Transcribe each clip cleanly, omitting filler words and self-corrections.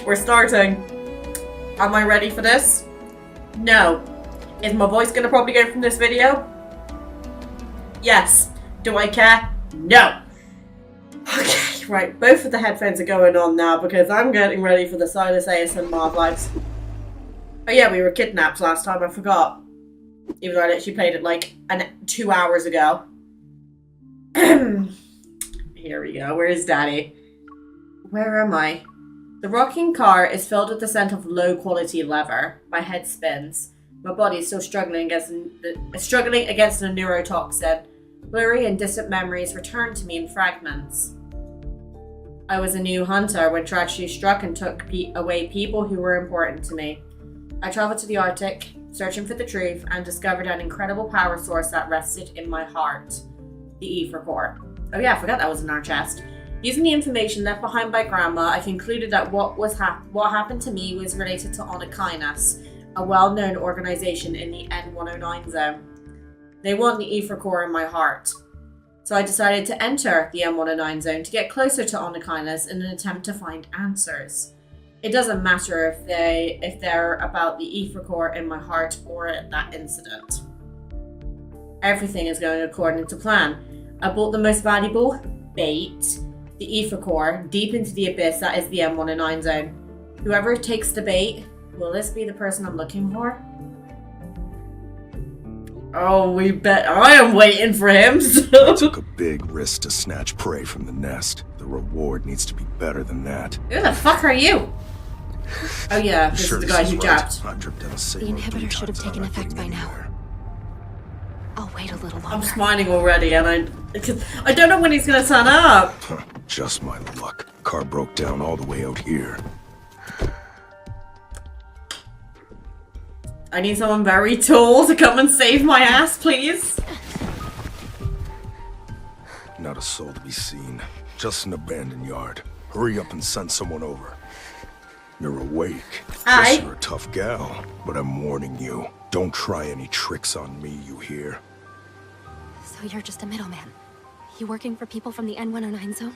We're starting. Am I ready for this? No. Is my voice gonna probably go from this video? Yes. Do I care? No. Okay, right. Both of the headphones are going on now because I'm getting ready for the Sylus ASMR vibes. Oh yeah, we were kidnapped last time. I forgot. Even though I literally played it like 2 hours ago. Here we go. Where is Daddy? Where am I? The rocking car is filled with the scent of low-quality leather. My head spins. My body is still struggling against a neurotoxin. Blurry and distant memories return to me in fragments. I was a new hunter when tragedy struck and took away people who were important to me. I traveled to the Arctic, searching for the truth, and discovered an incredible power source that rested in my heart. The ether core. Oh yeah, I forgot that was in our chest. Using the information left behind by Grandma, I concluded that what happened to me was related to Honkai, a well-known organization in the N109 zone. They want the ether core in my heart. So I decided to enter the N109 zone to get closer to Honkai in an attempt to find answers. It doesn't matter if they're about the ether core in my heart or that incident. Everything is going according to plan. I bought the most valuable bait, the ether core, deep into the abyss that is the M109 zone. Whoever takes the bait, will this be the person I'm looking for? Oh, we bet. I am waiting for him. I took a big risk to snatch prey from the nest. The reward needs to be better than that. Who the fuck are you? Oh yeah, this is the guy who jabbed. The inhibitor should have taken effect by now. I'll wait a little longer. I'm smiling already, and I don't know when he's gonna turn up. Just my luck. Car broke down all the way out here. I need someone very tall to come and save my ass, please. Not a soul to be seen. Just an abandoned yard. Hurry up and send someone over. You're awake. Hi. Guess you're a tough gal, but I'm warning you. Don't try any tricks on me, you hear? So you're just a middleman. You working for people from the N109 zone?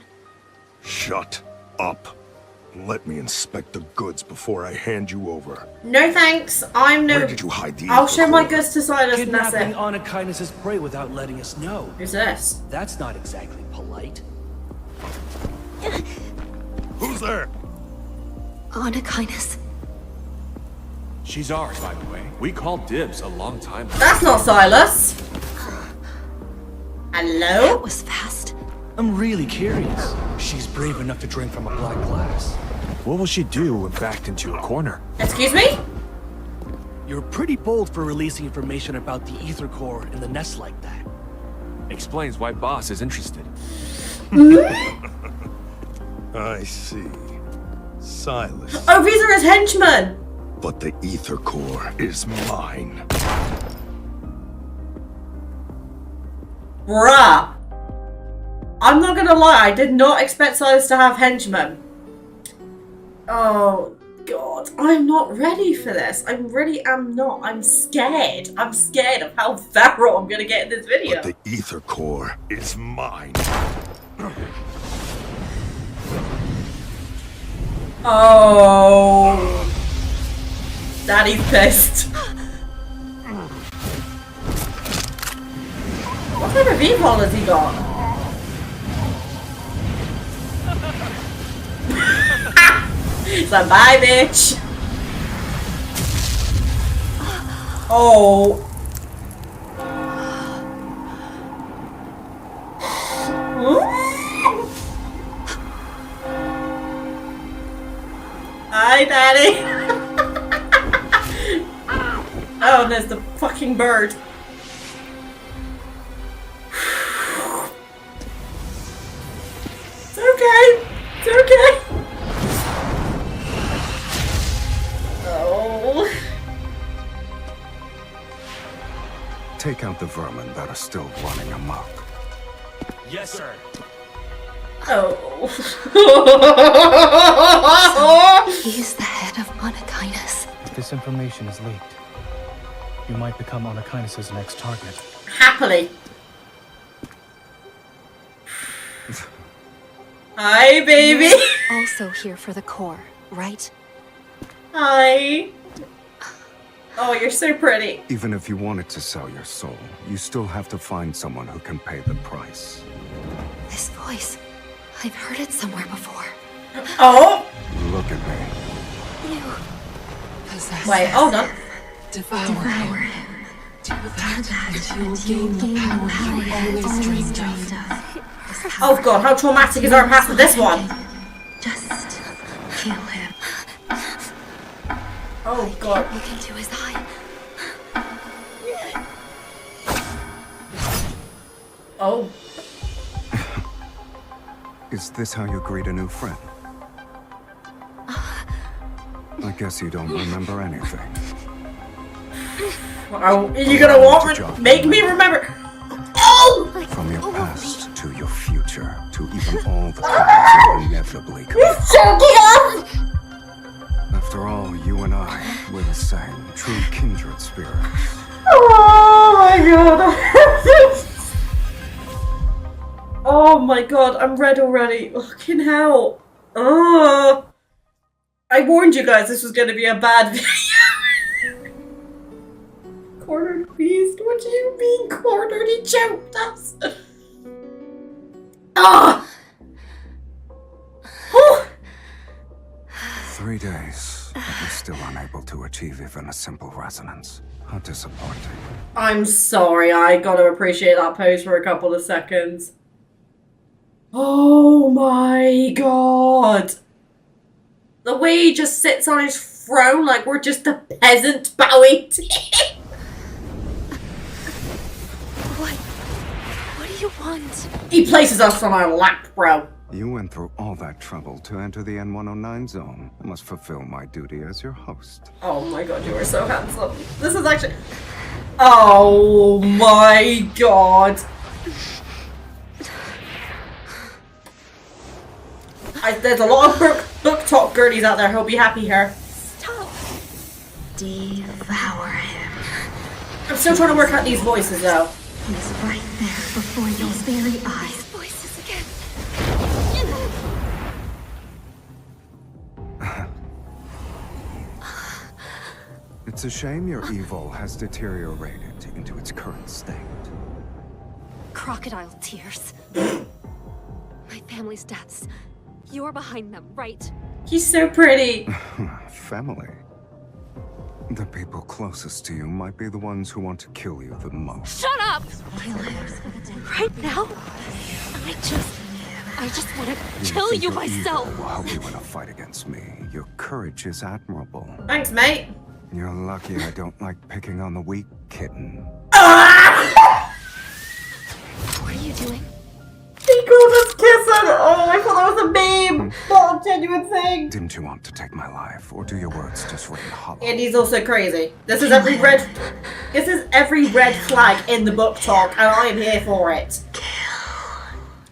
Shut up. Let me inspect the goods before I hand you over. No thanks. I'm no. Where did you hide the I'll show my core? goods to Sylus and that's Kidnapping it. Honkai' prey without letting us know. Who's this? That's not exactly polite. Who's there? Honkai. She's ours, by the way. We called dibs a long time ago. That's not Sylus. That Hello? was fast. I'm really curious. She's brave enough to drink from a black glass. What will she do when backed into a corner? Excuse me? You're pretty bold for releasing information about the ether core in the nest like that. Explains why Boss is interested. I see. Sylus. Oh, these are his henchmen. But the ether core is mine. Bruh. I'm not gonna lie, I did not expect Sylus to have henchmen. Oh, God. I'm not ready for this. I really am not. I'm scared. I'm scared of how feral I'm gonna get in this video. But the ether core is mine. Oh. Daddy's pissed. What type of evil has he got? So bye, bitch. Oh. Hi, Daddy. Oh, and there's the fucking bird. It's okay. It's okay. Oh. Take out the vermin that are still running amok. Yes, sir. Oh. He's the head of Honkai. If this information is leaked, you might become Honkai' next target. Happily. Hi, baby. You're also here for the core, right? Hi. Oh, you're so pretty. Even if you wanted to sell your soul, you still have to find someone who can pay the price. This voice, I've heard it somewhere before. Oh. Look at me. You Wait, hold on. Devour him. Do that and you'll gain the power you always dreamed of. Oh god, how traumatic is our past with this one? Just kill him. Oh god. look into his eye. Oh. Is this how you greet a new friend? I guess you don't remember anything. Oh, you're gonna want make me remember. Oh! From your past to your future, to even all the crimes you inevitably commit. Choking up! After all, you and I, we're the same, true kindred spirits. Oh my god. Oh my god, I'm red already. Fucking hell. Oh. I warned you guys this was gonna be a bad video. Cornered beast? What do you mean cornered? He choked us. Ah! Oh. 3 days, but we're still unable to achieve even a simple resonance. How disappointing. I'm sorry, I gotta appreciate that pose for a couple of seconds. Oh my god. The way he just sits on his throne like we're just a peasant bowing to him. What do you want? He places us on our lap, bro. You went through all that trouble to enter the N109 zone. I must fulfill my duty as your host. Oh my god, you are so handsome. This is actually... Oh my god. There's a lot of book talk girlies out there who'll be happy here. Stop. Devour him. I'm still trying to work out these voices though. He's right there before your very eyes. Voices again. It's a shame your evil has deteriorated into its current state. Crocodile tears. My family's deaths. You're behind them, right? He's so pretty. Family. The people closest to you might be the ones who want to kill you the most. Shut up! Right now? I just want to kill think you your myself. evil will help you in a fight against me. Your courage is admirable. Thanks, mate. You're lucky I don't like picking on the weak, kitten. What are you doing? He called us kissing. Oh, I thought that was a meme, not a genuine thing. Didn't you want to take my life, or do your words just ring hollow? And he's also crazy. This is every red flag in the book talk, and I am here for it.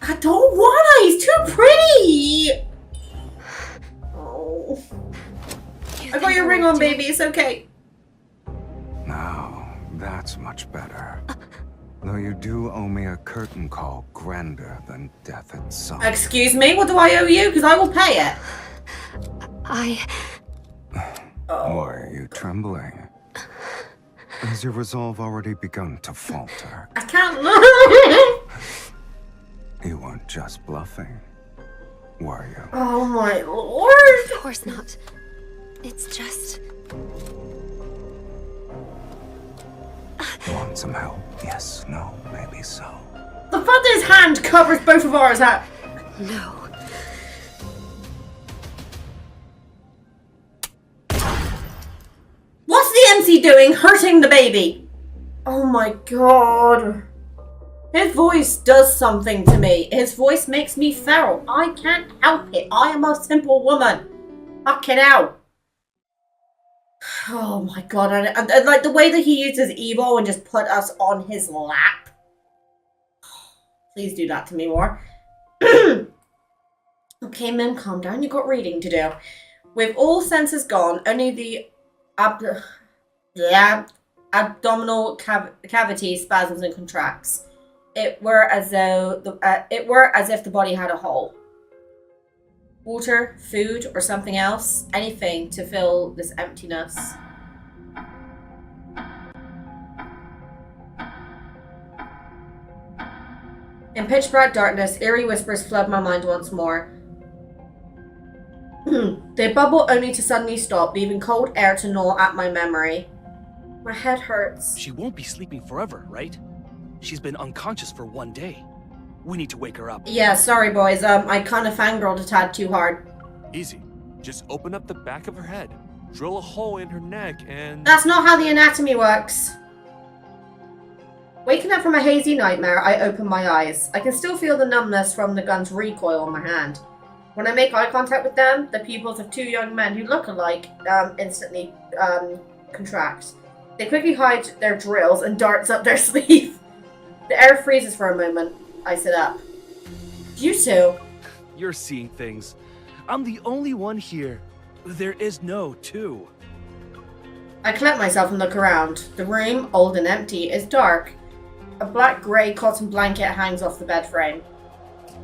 I don't wanna. He's too pretty. Oh, I got your ring on, baby. It's okay. Now, that's much better. Though you do owe me a curtain call grander than death itself. Excuse me. What do I owe you? Because I will pay it. Why are you trembling? Has your resolve already begun to falter? I can't look. You weren't just bluffing, were you? Oh my lord. Of course not. It's just... Want some help? Yes, no, maybe so. The fact that his hand covers both of ours. No. What's the MC doing? Hurting the baby. Oh my god. His voice does something to me. His voice makes me feral. I can't help it. I am a simple woman. Fucking hell. Oh my god. And like the way that he uses Evo and just put us on his lap. Please do that to me more. Okay, Mim, calm down. You've got reading to do. With all senses gone, only the abdominal cavity spasms and contracts. It were as if the body had a hole. Water, food, or something else. Anything to fill this emptiness. In pitch black darkness, eerie whispers flood my mind once more. They bubble only to suddenly stop, leaving cold air to gnaw at my memory. My head hurts. She won't be sleeping forever, right? She's been unconscious for 1 day. We need to wake her up. Yeah, sorry boys, I kind of fangirled a tad too hard. Easy. Just open up the back of her head, drill a hole in her neck, and... That's not how the anatomy works. Waking up from a hazy nightmare, I open my eyes. I can still feel the numbness from the gun's recoil on my hand. When I make eye contact with them, the pupils of 2 young men who look alike instantly contract. They quickly hide their drills and darts up their sleeve. The air freezes for a moment. I sit up. You two. You're seeing things. I'm the only one here. There is no two. I collect myself and look around. The room, old and empty, is dark. A black-grey cotton blanket hangs off the bed frame.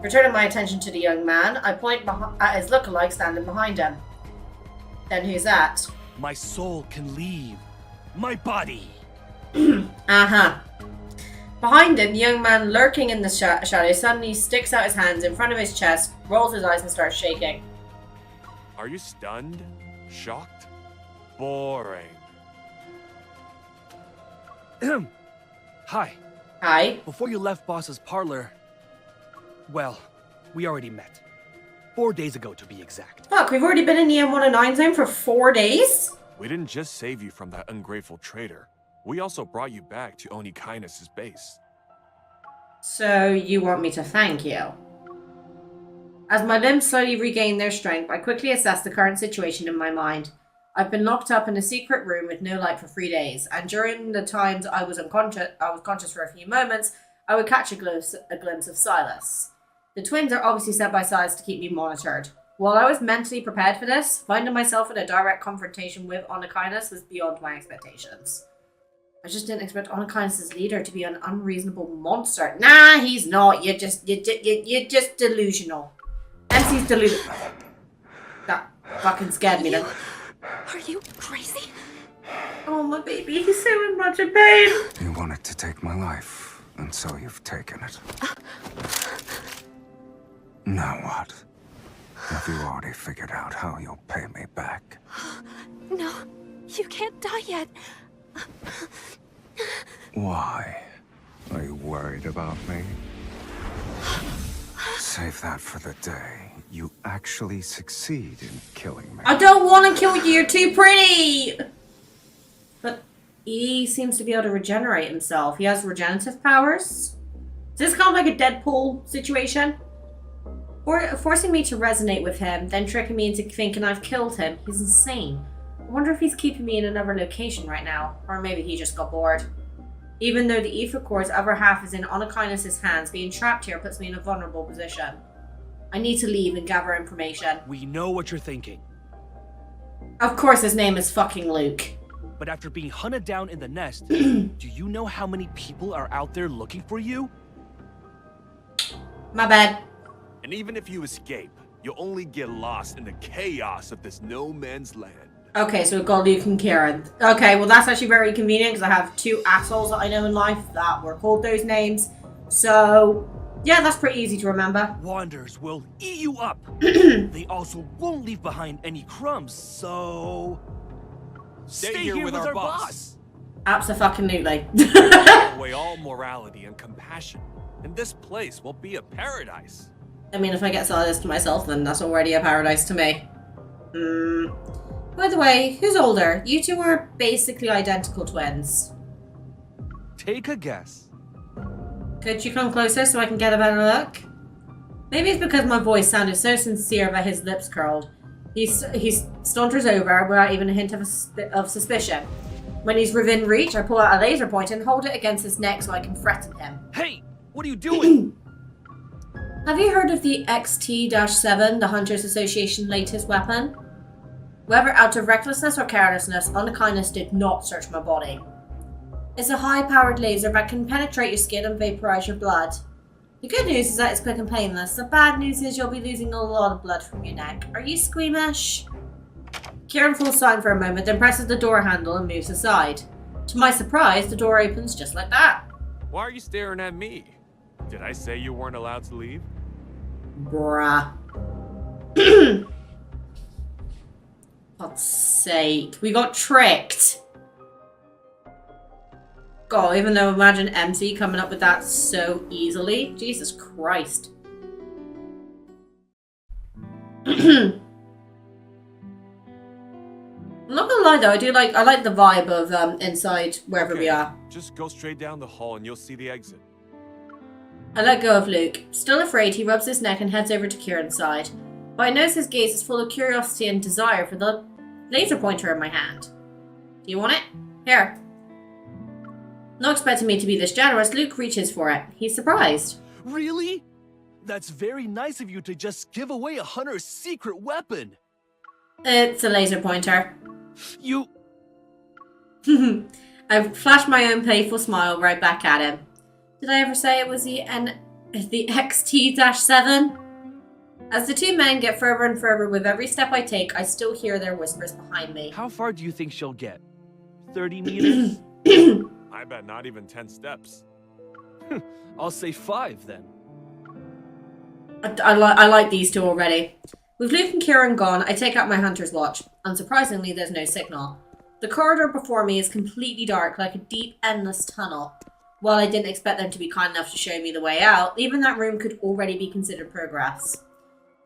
Returning my attention to the young man, I point at his lookalike standing behind him. Then who's that? My soul can leave. My body. Uh-huh. Behind him, the young man lurking in the shadow suddenly sticks out his hands in front of his chest, rolls his eyes and starts shaking. Are you stunned? Shocked? Boring. Hi. Hi. Before you left Boss's parlor, well, we already met. 4 days ago, to be exact. Fuck, we've already been in the M109 zone for 4 days? We didn't just save you from that ungrateful traitor. We also brought you back to Onikainus' base. So, you want me to thank you? As my limbs slowly regain their strength, I quickly assess the current situation in my mind. I've been locked up in a secret room with no light for 3 days, and during the times I was conscious for a few moments, I would catch a glimpse of Sylus. The twins are obviously set by sides to keep me monitored. While I was mentally prepared for this, finding myself in a direct confrontation with Onikainus was beyond my expectations. I just didn't expect Onikainus' leader to be an unreasonable monster. Nah, he's not. You're just delusional. MC's delusional. That fucking scared me then. Are you crazy? Oh, my baby, he's so in much pain. You wanted to take my life, and so you've taken it. Now what? Have you already figured out how you'll pay me back? No, you can't die yet. Why? Are you worried about me? Save that for the day you actually succeed in killing me. I don't want to kill you, you're too pretty! But he seems to be able to regenerate himself. He has regenerative powers? Is this kind of like a Deadpool situation? Or forcing me to resonate with him, then tricking me into thinking I've killed him. He's insane. I wonder if he's keeping me in another location right now. Or maybe he just got bored. Even though the ether core's other half is in Onikainus' hands, being trapped here puts me in a vulnerable position. I need to leave and gather information. We know what you're thinking. Of course his name is fucking Luke. But after being hunted down in the nest, do you know how many people are out there looking for you? My bad. And even if you escape, you'll only get lost in the chaos of this no man's land. Okay, so we've got Luke and Kieran. Okay, well that's actually very convenient because I have 2 assholes that I know in life that were called those names. So, yeah, that's pretty easy to remember. Wanderers will eat you up. They also won't leave behind any crumbs, so... Stay here with our boss. Abso-fucking-lutely. Take away all morality and compassion, and this place will be a paradise. I mean, if I get Sylus to myself, then that's already a paradise to me. By the way, who's older? You two are basically identical twins. Take a guess. Could you come closer so I can get a better look? Maybe it's because my voice sounded so sincere that his lips curled. He saunters over without even a hint of suspicion. When he's within reach, I pull out a laser pointer and hold it against his neck so I can threaten him. Hey, what are you doing? Have you heard of the XT-7, the Hunters Association latest weapon? Whether out of recklessness or carelessness, Onikainus did not search my body. It's a high-powered laser that can penetrate your skin and vaporize your blood. The good news is that it's quick and painless. The bad news is you'll be losing a lot of blood from your neck. Are you squeamish? Kieran falls silent for a moment, then presses the door handle and moves aside. To my surprise, the door opens just like that. Why are you staring at me? Did I say you weren't allowed to leave? Bruh. God's sake. We got tricked. God, even though imagine MC coming up with that so easily. Jesus Christ. I'm not gonna lie though, I like the vibe of inside wherever we are. Just go straight down the hall and you'll see the exit. I let go of Luke. Still afraid, he rubs his neck and heads over to Kieran's side. But I notice his gaze is full of curiosity and desire for the laser pointer in my hand. Do you want it? Here. Not expecting me to be this generous, Luke reaches for it. He's surprised. Really? That's very nice of you to just give away a hunter's secret weapon. It's a laser pointer. You... I flashed my own playful smile right back at him. Did I ever say it was the XT-7? As the two men get further and further with every step I take, I still hear their whispers behind me. How far do you think she'll get? 30 meters? I bet not even 10 steps. I'll say 5 then. I like these two already. With Luke and Kieran gone, I take out my hunter's watch. Unsurprisingly, there's no signal. The corridor before me is completely dark, like a deep, endless tunnel. While I didn't expect them to be kind enough to show me the way out, even that room could already be considered progress.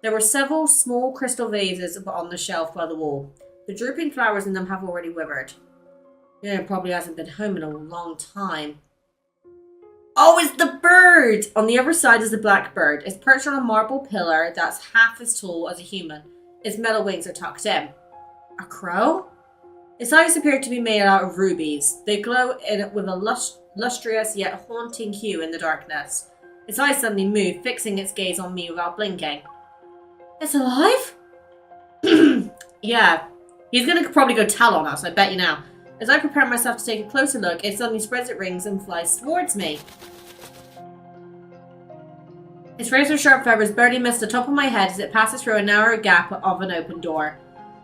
There were several small crystal vases on the shelf by the wall. The drooping flowers in them have already withered. Yeah, it probably hasn't been home in a long time. Oh, it's the bird! On the other side is the black bird. It's perched on a marble pillar that's half as tall as a human. Its metal wings are tucked in. A crow? Its eyes appear to be made out of rubies. They glow with a lustrous yet haunting hue in the darkness. Its eyes suddenly move, fixing its gaze on me without blinking. It's alive? Yeah. He's gonna probably go tell on us, I bet you now. As I prepare myself to take a closer look, it suddenly spreads its wings and flies towards me. Its razor-sharp feathers barely miss the top of my head as it passes through a narrow gap of an open door.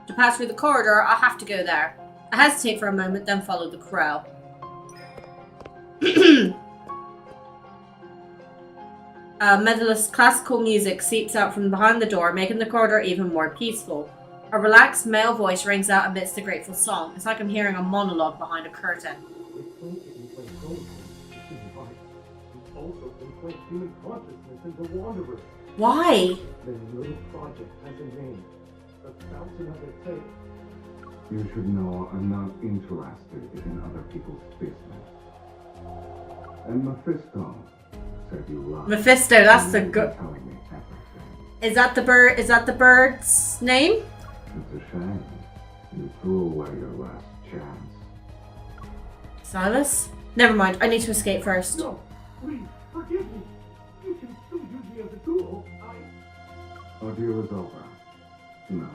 To pass through the corridor, I'll have to go there. I hesitate for a moment, then follow the crow. Medalist classical music seeps out from behind the door, making the corridor even more peaceful. A relaxed male voice rings out amidst the grateful song. It's like I'm hearing a monologue behind a curtain. Why? You should know I'm not interested in other people's business. And Mephisto said you lied. Mephisto, that's the good. Telling me everything. Is that the bird? Is that the bird's name? It's a shame. You threw away your last chance. Sylus? Never mind. I need to escape first. No, please, forgive me. You can still use me as a tool. Our deal is over. No.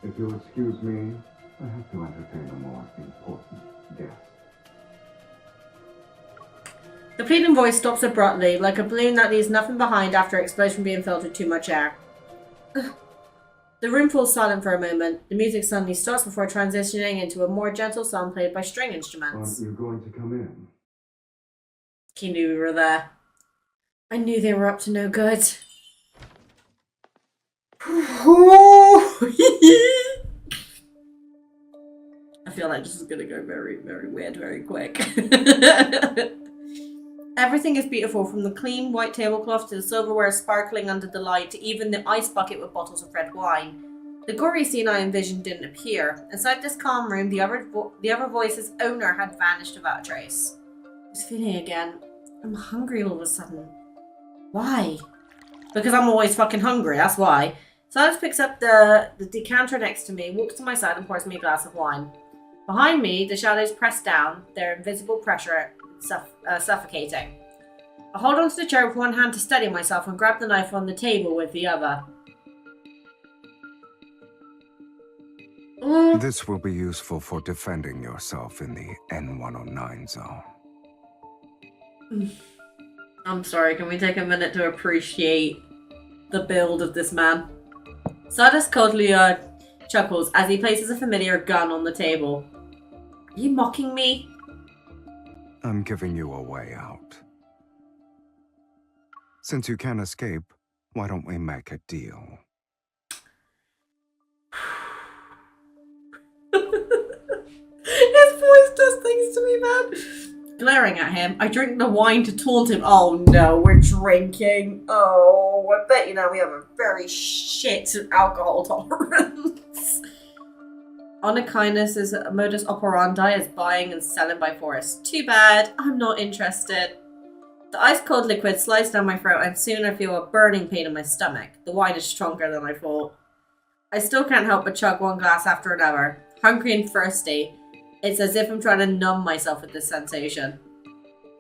If you'll excuse me, I have to entertain a more important guest. The pleading voice stops abruptly, like a balloon that leaves nothing behind after an explosion being filled with too much air. The room falls silent for a moment. The music suddenly stops before transitioning into a more gentle song played by string instruments. Aren't you going to come in? He knew we were there. I knew they were up to no good. I feel like this is gonna go very, very weird very quick. Everything is beautiful, from the clean white tablecloth to the silverware sparkling under the light to even the ice bucket with bottles of red wine. The gory scene I envisioned didn't appear. Inside this calm room, the other voice's owner had vanished without a trace. I was feeling again. I'm hungry all of a sudden. Why? Because I'm always fucking hungry, that's why. Sylus picks up the decanter next to me, walks to my side and pours me a glass of wine. Behind me, the shadows press down, their invisible pressure suffocating. I hold onto the chair with one hand to steady myself and grab the knife on the table with the other. This will be useful for defending yourself in the N109 zone. I'm sorry, can we take a minute to appreciate the build of this man? Sylus coldly chuckles as he places a familiar gun on the table. Are you mocking me? I'm giving you a way out. Since you can't escape, why don't we make a deal? His voice does things to me, man. Glaring at him, I drink the wine to taunt him. Oh no, we're drinking. Oh, I bet you know we have a very shit alcohol tolerance. Honor kindness's modus operandi is buying and selling by force. Too bad, I'm not interested. The ice-cold liquid slides down my throat and soon I feel a burning pain in my stomach. The wine is stronger than I thought. I still can't help but chug one glass after another. Hungry and thirsty. It's as if I'm trying to numb myself with this sensation.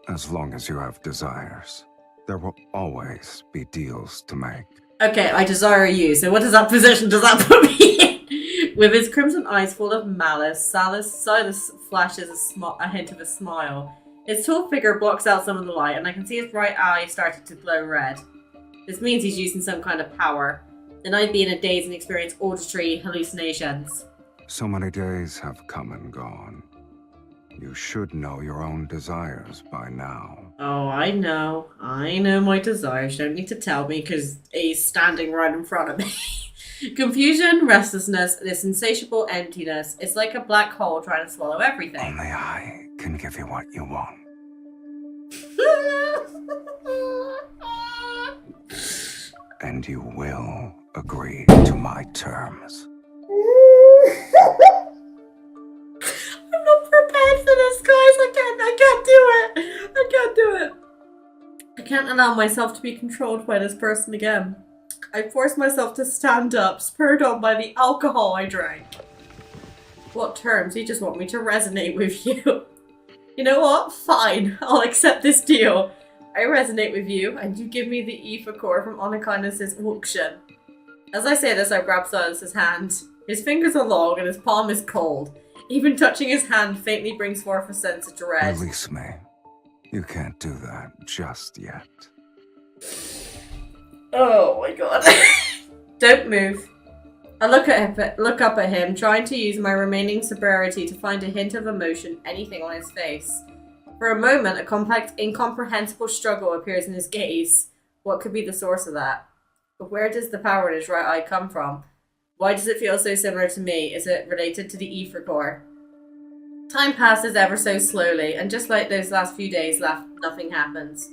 As long as you have desires, there will always be deals to make. Okay, I desire you, so what does that position does that put me in? With his crimson eyes full of malice, Sylus flashes a hint of a smile. His tall figure blocks out some of the light, and I can see his right eye starting to glow red. This means he's using some kind of power. Then I'd be in a daze and experience auditory hallucinations. So many days have come and gone. You should know your own desires by now. Oh, I know. I know my desires. You don't need to tell me because he's standing right in front of me. Confusion, restlessness, this insatiable emptiness. It's like a black hole trying to swallow everything. Only I can give you what you want. And you will agree to my terms. I'm not prepared for this, guys. I can't do it. I can't do it. I can't allow myself to be controlled by this person again. I force myself to stand up, spurred on by the alcohol I drank. What terms? You just want me to resonate with you. You know what? Fine. I'll accept this deal. I resonate with you, and you give me the ether core from Honor-Kindness's auction. As I say this, I grab Sylus's hand. His fingers are long, and his palm is cold. Even touching his hand faintly brings forth a sense of dread. Release me. You can't do that just yet. Oh my god. Don't move. I look up at him, trying to use my remaining sobriety to find a hint of emotion, anything on his face. For a moment, a complex, incomprehensible struggle appears in his gaze. What could be the source of that? But where does the power in his right eye come from? Why does it feel so similar to me? Is it related to the ether core? Time passes ever so slowly, and just like those last few days, nothing happens.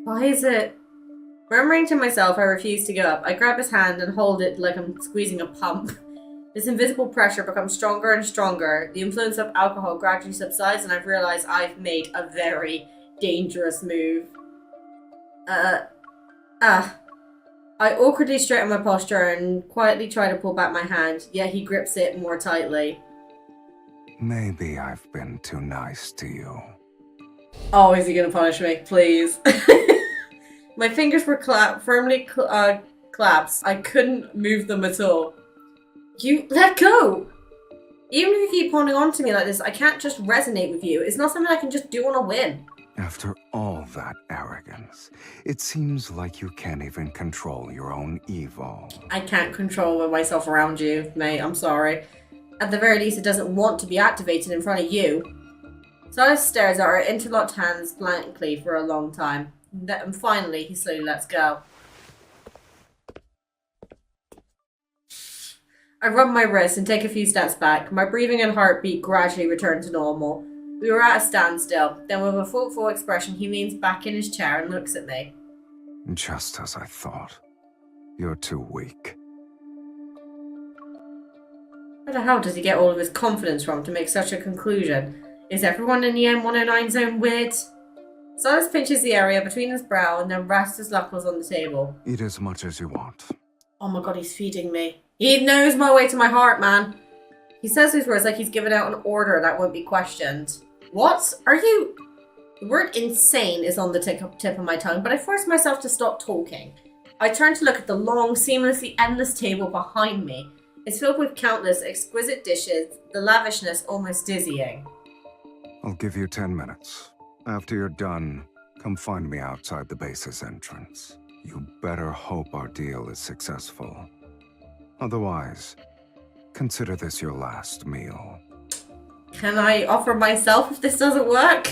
Why is it? Murmuring to myself, I refuse to go up. I grab his hand and hold it like I'm squeezing a pump. This invisible pressure becomes stronger and stronger. The influence of alcohol gradually subsides, and I've realized I've made a very dangerous move. I awkwardly straighten my posture and quietly try to pull back my hand, yet he grips it more tightly. Maybe I've been too nice to you. Oh, is he gonna punish me? Please. My fingers were firmly clasped. I couldn't move them at all. You let go! Even if you keep holding on to me like this, I can't just resonate with you. It's not something I can just do on a whim. After all that arrogance, it seems like you can't even control your own evil. I can't control myself around you, mate. I'm sorry. At the very least, it doesn't want to be activated in front of you. Sylus stares at our interlocked hands blankly for a long time. And finally, he slowly lets go. I rub my wrist and take a few steps back. My breathing and heartbeat gradually return to normal. We were at a standstill. Then with a thoughtful expression, he leans back in his chair and looks at me. Just as I thought. You're too weak. Where the hell does he get all of his confidence from to make such a conclusion? Is everyone in the M109 zone weird? Sylus pinches the area between his brow and then rests his knuckles on the table. Eat as much as you want. Oh my god, he's feeding me. He knows my way to my heart, man. He says these words like he's given out an order that won't be questioned. What? Are you... The word insane is on the tip of my tongue, but I force myself to stop talking. I turn to look at the long, seamlessly endless table behind me. It's filled with countless exquisite dishes, the lavishness almost dizzying. I'll give you 10 minutes. After you're done, Come find me outside the base's entrance. You better hope our deal is successful. Otherwise, consider this your last meal. Can I offer myself if this doesn't work?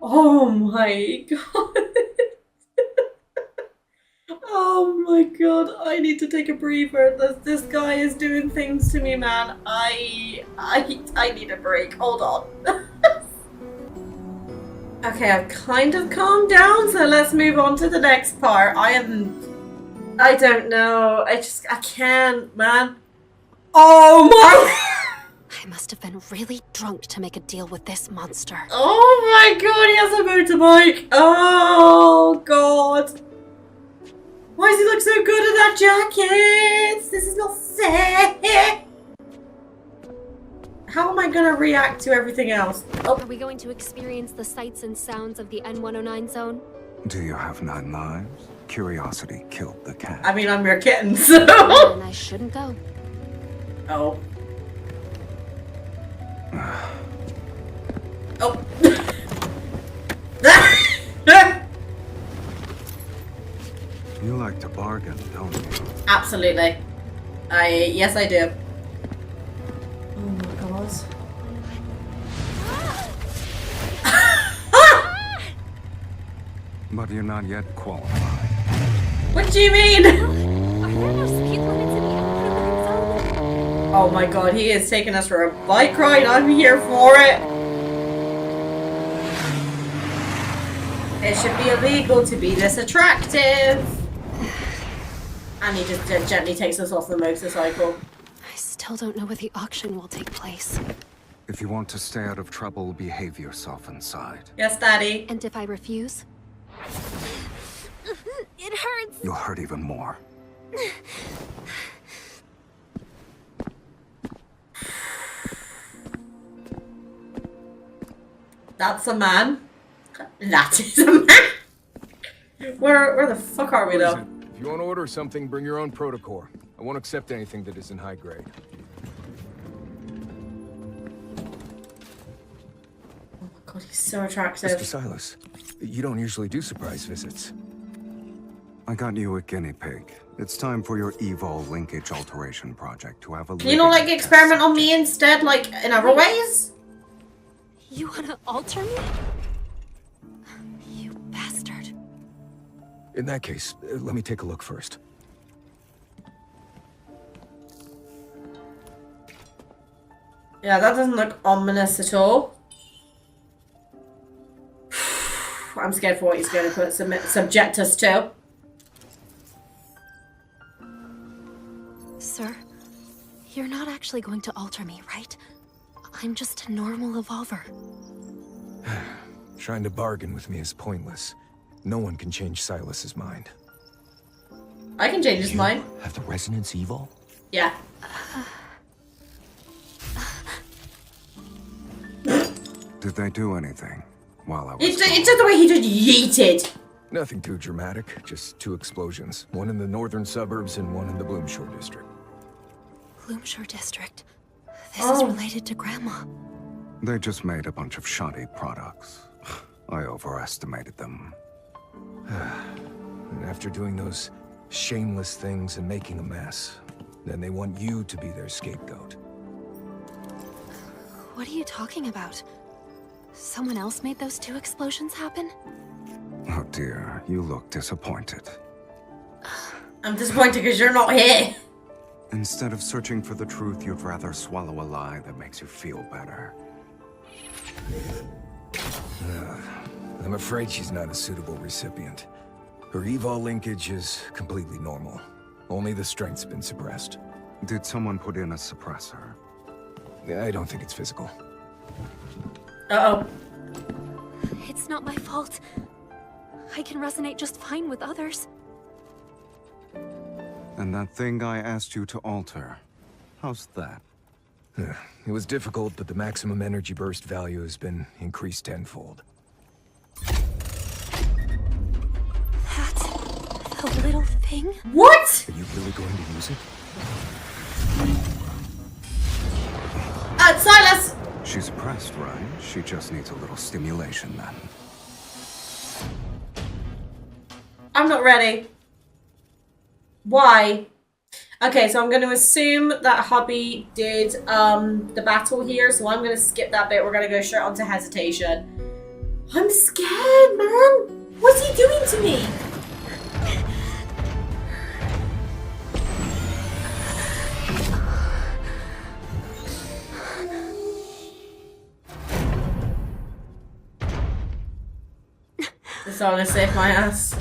Oh my god. Oh my god, I need to take a breather. This guy is doing things to me, man. I need a break. Hold on. Okay, I've kind of calmed down, so let's move on to the next part. I don't know. I can't, man. Oh my... I must have been really drunk to make a deal with this monster. Oh my god, he has a motorbike! Oh god! Why does he look so good in that jacket? This is not fair! How am I gonna react to everything else? Oh. Are we going to experience the sights and sounds of the N109 zone? Do you have 9 lives? Curiosity killed the cat. I mean, I'm your kitten, so... And I shouldn't go. Oh. Oh. You like to bargain, don't you? Absolutely. Yes, I do. Oh my god. But you're not yet qualified. What do you mean? Are there no speed limits in the N109 zone? Oh my god, he is taking us for a bike ride. I'm here for it. It should be illegal to be this attractive. And he just gently takes us off the motorcycle. I still don't know where the auction will take place. If you want to stay out of trouble, behave yourself inside. Yes, Daddy. And if I refuse? It hurts! You'll hurt even more. That's a man. That is a man. Where the fuck are we though? If you want to order something, bring your own protocol. I won't accept anything that isn't high grade. Oh my god, he's so attractive. Mr. Sylus, you don't usually do surprise visits. I got you a guinea pig. It's time for your evol linkage alteration project to have a... You know, like, experiment on me instead, like, in other ways? You wanna alter me? You bastard. In that case, let me take a look first. Yeah, that doesn't look ominous at all. I'm scared for what he's going to subject us to. Sir, you're not actually going to alter me, right? I'm just a normal evolver. Trying to bargain with me is pointless. No one can change Sylus's mind. I can change his mind. Have the resonance evil? Yeah. Did they do anything while I was... It's just the way he just yeeted. Nothing too dramatic, just 2 explosions. One in the northern suburbs and one in the Bloomshore district. Bloomshore district. This is related to Grandma. They just made a bunch of shoddy products. I overestimated them. And after doing those shameless things and making a mess, then they want you to be their scapegoat. What are you talking about? Someone else made those 2 explosions happen? Oh dear, you look disappointed. I'm disappointed because you're not here. Instead of searching for the truth, you'd rather swallow a lie that makes you feel better. I'm afraid she's not a suitable recipient. Her evol linkage is completely normal. Only the strength's been suppressed. Did someone put in a suppressor? I don't think it's physical. Uh-oh. It's not my fault. I can resonate just fine with others. And that thing I asked you to alter, how's that? It was difficult, but the maximum energy burst value has been increased tenfold. That's the little thing? What? Are you really going to use it? Sylus! She's suppressed, right? She just needs a little stimulation then. I'm not ready. Why? Okay, so I'm going to assume that hubby did the battle here, so I'm going to skip that bit. We're going to go straight on to hesitation. I'm scared, man. What's he doing to me? It's all to save my ass.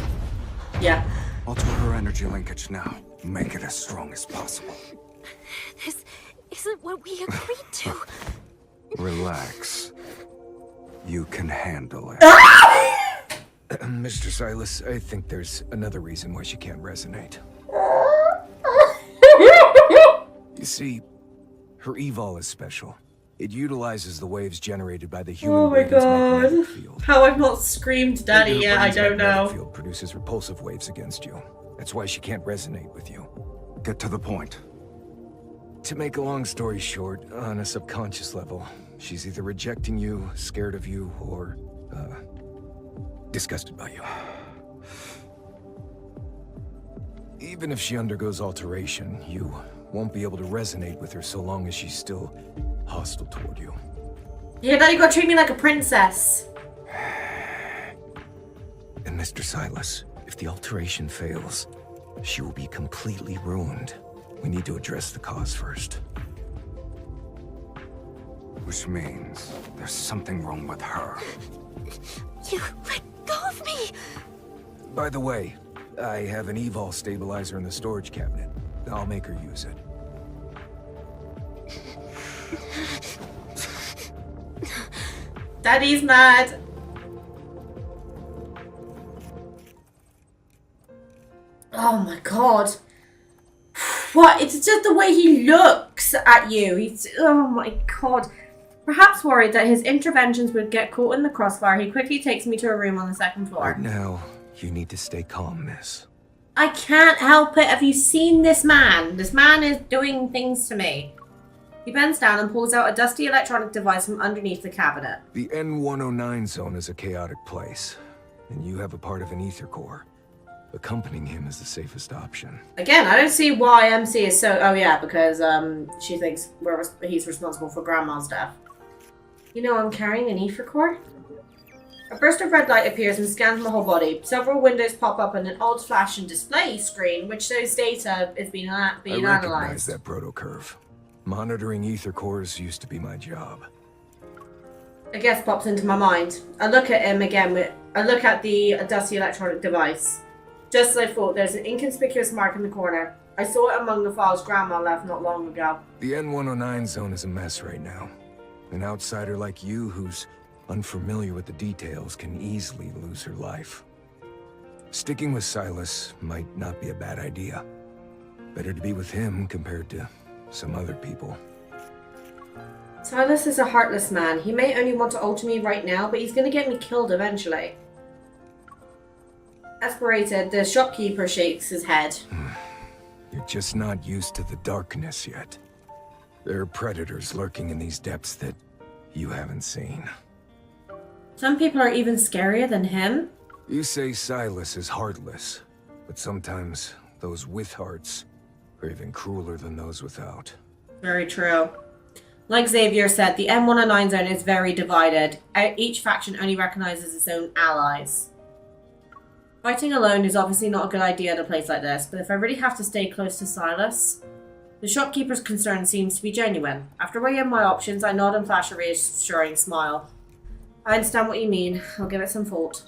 Yeah. Alter her energy linkage now. Make it as strong as possible. This isn't what we agreed to. Relax. You can handle it. Mr. Sylus, I think there's another reason why she can't resonate. You see, her evol is special. It utilizes the waves generated by the human Oh my brain's god. magnetic field. How I've not screamed daddy Your yet, I brain's don't magnetic know. field produces repulsive waves against you. That's why she can't resonate with you. Get to the point. To make a long story short, on a subconscious level, she's either rejecting you, scared of you, or, disgusted by you. Even if she undergoes alteration, you won't be able to resonate with her so long as she's still hostile toward you. Yeah, daddy, you gotta treat me like a princess. And Mr. Sylus, if the alteration fails, she will be completely ruined. We need to address the cause first. Which means there's something wrong with her. You let go of me! By the way, I have an evol stabilizer in the storage cabinet. I'll make her use it. Daddy's mad. Oh my god. What? It's just the way he looks at you. He's... Oh my god. Perhaps worried that his interventions would get caught in the crossfire, he quickly takes me to a room on the second floor. Right now, you need to stay calm, miss. I can't help it. Have you seen this man? This man is doing things to me. He bends down and pulls out a dusty electronic device from underneath the cabinet. The N109 zone is a chaotic place, and you have a part of an ether core. Accompanying him is the safest option. Again, I don't see why MC is so... Oh yeah, because she thinks he's responsible for Grandma's death. You know I'm carrying an ether core? A burst of red light appears and scans my whole body. Several windows pop up and an odd flash and display screen, which shows data is being I recognize analyzed. that proto-curve. Monitoring ether cores used to be my job. A guess pops into my mind. I look at him again. I look at the dusty electronic device. Just as I thought, there's an inconspicuous mark in the corner. I saw it among the files Grandma left not long ago. The N109 zone is a mess right now. An outsider like you who's unfamiliar with the details can easily lose her life. Sticking with Sylus might not be a bad idea. Better to be with him compared to some other people. Sylus is a heartless man. He may only want to alter me right now, but he's going to get me killed eventually. Exasperated, the shopkeeper shakes his head. You're just not used to the darkness yet. There are predators lurking in these depths that you haven't seen. Some people are even scarier than him. You say Sylus is heartless, but sometimes those with hearts are even crueler than those without. Very true. Like Xavier said, the M109 zone is very divided. Each faction only recognizes its own allies. Fighting alone is obviously not a good idea at a place like this, but if I really have to stay close to Sylus... The shopkeeper's concern seems to be genuine. After weighing my options, I nod and flash a reassuring smile. I understand what you mean. I'll give it some thought.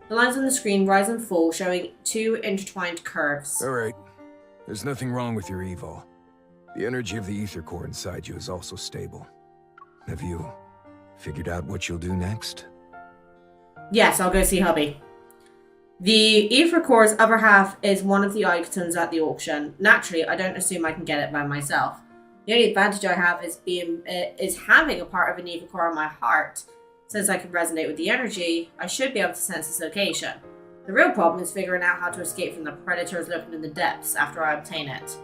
The lines on the screen rise and fall, showing two intertwined curves. Alright. There's nothing wrong with your evil. The energy of the ether core inside you is also stable. Have you figured out what you'll do next? Yes, I'll go see hubby. The ether core's other half is one of the items at the auction. Naturally, I don't assume I can get it by myself. The only advantage I have is having a part of an ether core on my heart. Since I can resonate with the energy, I should be able to sense its location. The real problem is figuring out how to escape from the predators lurking in the depths after I obtain it.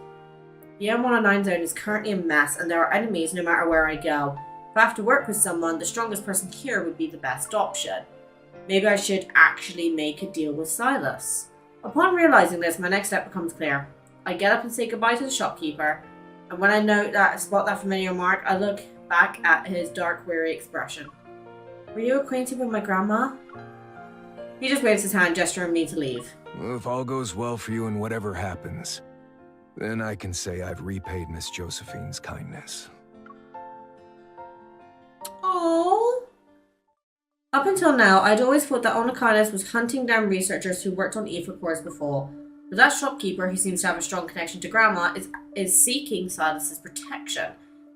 The M109 zone is currently a mess, and there are enemies no matter where I go. If I have to work with someone, the strongest person here would be the best option. Maybe I should actually make a deal with Sylus. Upon realizing this, my next step becomes clear. I get up and say goodbye to the shopkeeper, and when I spot that familiar mark, I look back at his dark, weary expression. Were you acquainted with my grandma? He just waves his hand, gesturing me to leave. Well, if all goes well for you and whatever happens, then I can say I've repaid Miss Josephine's kindness. Aww. Up until now, I'd always thought that Honkai was hunting down researchers who worked on ether cores before. But that shopkeeper, who seems to have a strong connection to Grandma, is seeking Sylus's protection.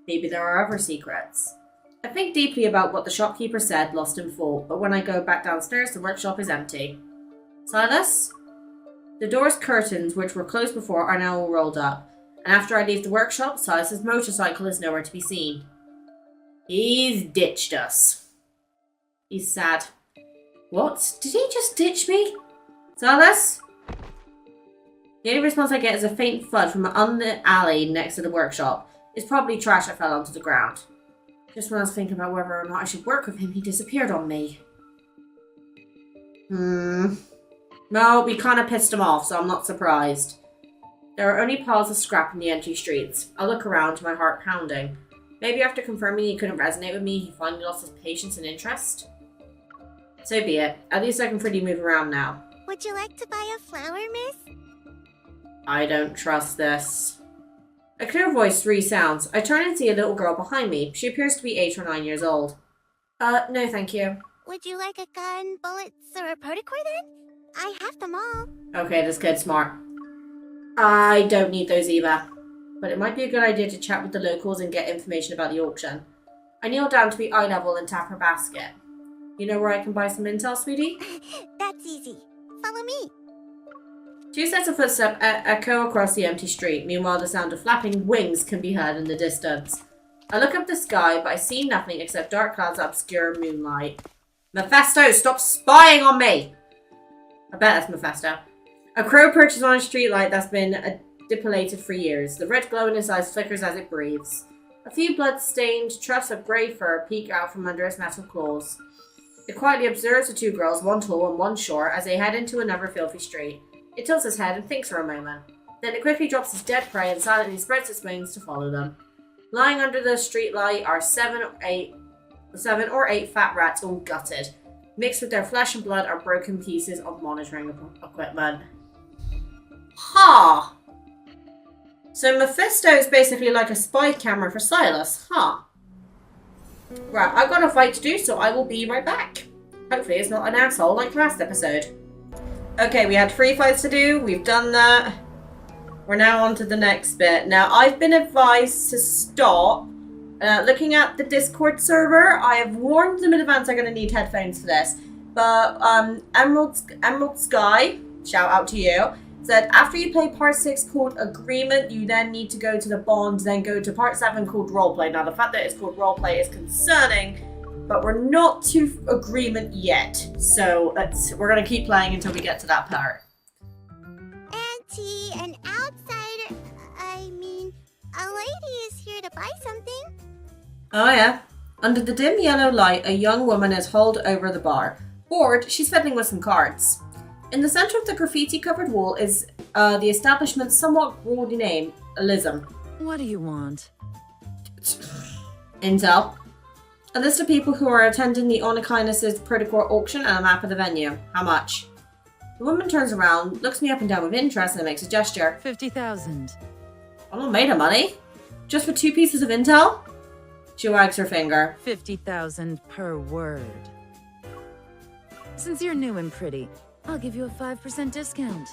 Maybe there are other secrets. I think deeply about what the shopkeeper said, lost in thought, but when I go back downstairs, the workshop is empty. Sylus? The door's curtains, which were closed before, are now all rolled up. And after I leave the workshop, Sylus's motorcycle is nowhere to be seen. He's ditched us. He's sad. What? Did he just ditch me? Sylus? The only response I get is a faint thud from an unlit alley next to the workshop. It's probably trash that fell onto the ground. Just when I was thinking about whether or not I should work with him, he disappeared on me. No, we kind of pissed him off, so I'm not surprised. There are only piles of scrap in the empty streets. I look around, my heart pounding. Maybe after confirming he couldn't resonate with me, he finally lost his patience and interest? So be it. At least I can freely move around now. Would you like to buy a flower, miss? I don't trust this. A clear voice resounds. I turn and see a little girl behind me. She appears to be 8 or 9 years old. No thank you. Would you like a gun, bullets, or a protocore then? I have them all. Okay, this kid's smart. I don't need those either. But it might be a good idea to chat with the locals and get information about the auction. I kneel down to be eye level and tap her basket. You know where I can buy some intel, sweetie? That's easy. Follow me. 2 sets of footsteps echo across the empty street. Meanwhile, the sound of flapping wings can be heard in the distance. I look up the sky, but I see nothing except dark clouds that obscure moonlight. Mephisto, stop spying on me! I bet that's Mephisto. A crow perches on a streetlight that's been dilapidated for years. The red glow in his eyes flickers as it breathes. A few blood-stained tufts of grey fur peek out from under its metal claws. It quietly observes the 2 girls, one tall and one short, as they head into another filthy street. It tilts its head and thinks for a moment. Then it quickly drops its dead prey and silently spreads its wings to follow them. Lying under the streetlight are 7 or 8 fat rats, all gutted. Mixed with their flesh and blood are broken pieces of monitoring equipment. Ha! So Mephisto is basically like a spy camera for Sylus, huh? Right, I've got a fight to do, so I will be right back. Hopefully it's not an asshole like last episode. Okay, we had 3 fights to do. We've done that. We're now on to the next bit. Now, I've been advised to stop. Looking at the Discord server, I have warned them in advance I'm going to need headphones for this. But Emerald Sky, shout out to you, said after you play part 6 called Agreement, you then need to go to the Bond, then go to part 7 called Roleplay. Now, the fact that it's called Roleplay is concerning, but we're not to Agreement yet. So we're going to keep playing until we get to that part. Auntie, an outsider, I mean, a lady is here to buy something. Oh yeah. Under the dim yellow light, a young woman is hauled over the bar. Bored, she's fiddling with some cards. In the center of the graffiti-covered wall is the establishment's somewhat gaudy name, Elism. What do you want? Intel. A list of people who are attending the Honkai Protocore auction and a map of the venue. How much? The woman turns around, looks me up and down with interest, and makes a gesture. 50,000. I'm not made of money. Just for 2 pieces of intel? She wags her finger. 50,000 per word. Since you're new and pretty, I'll give you a 5% discount.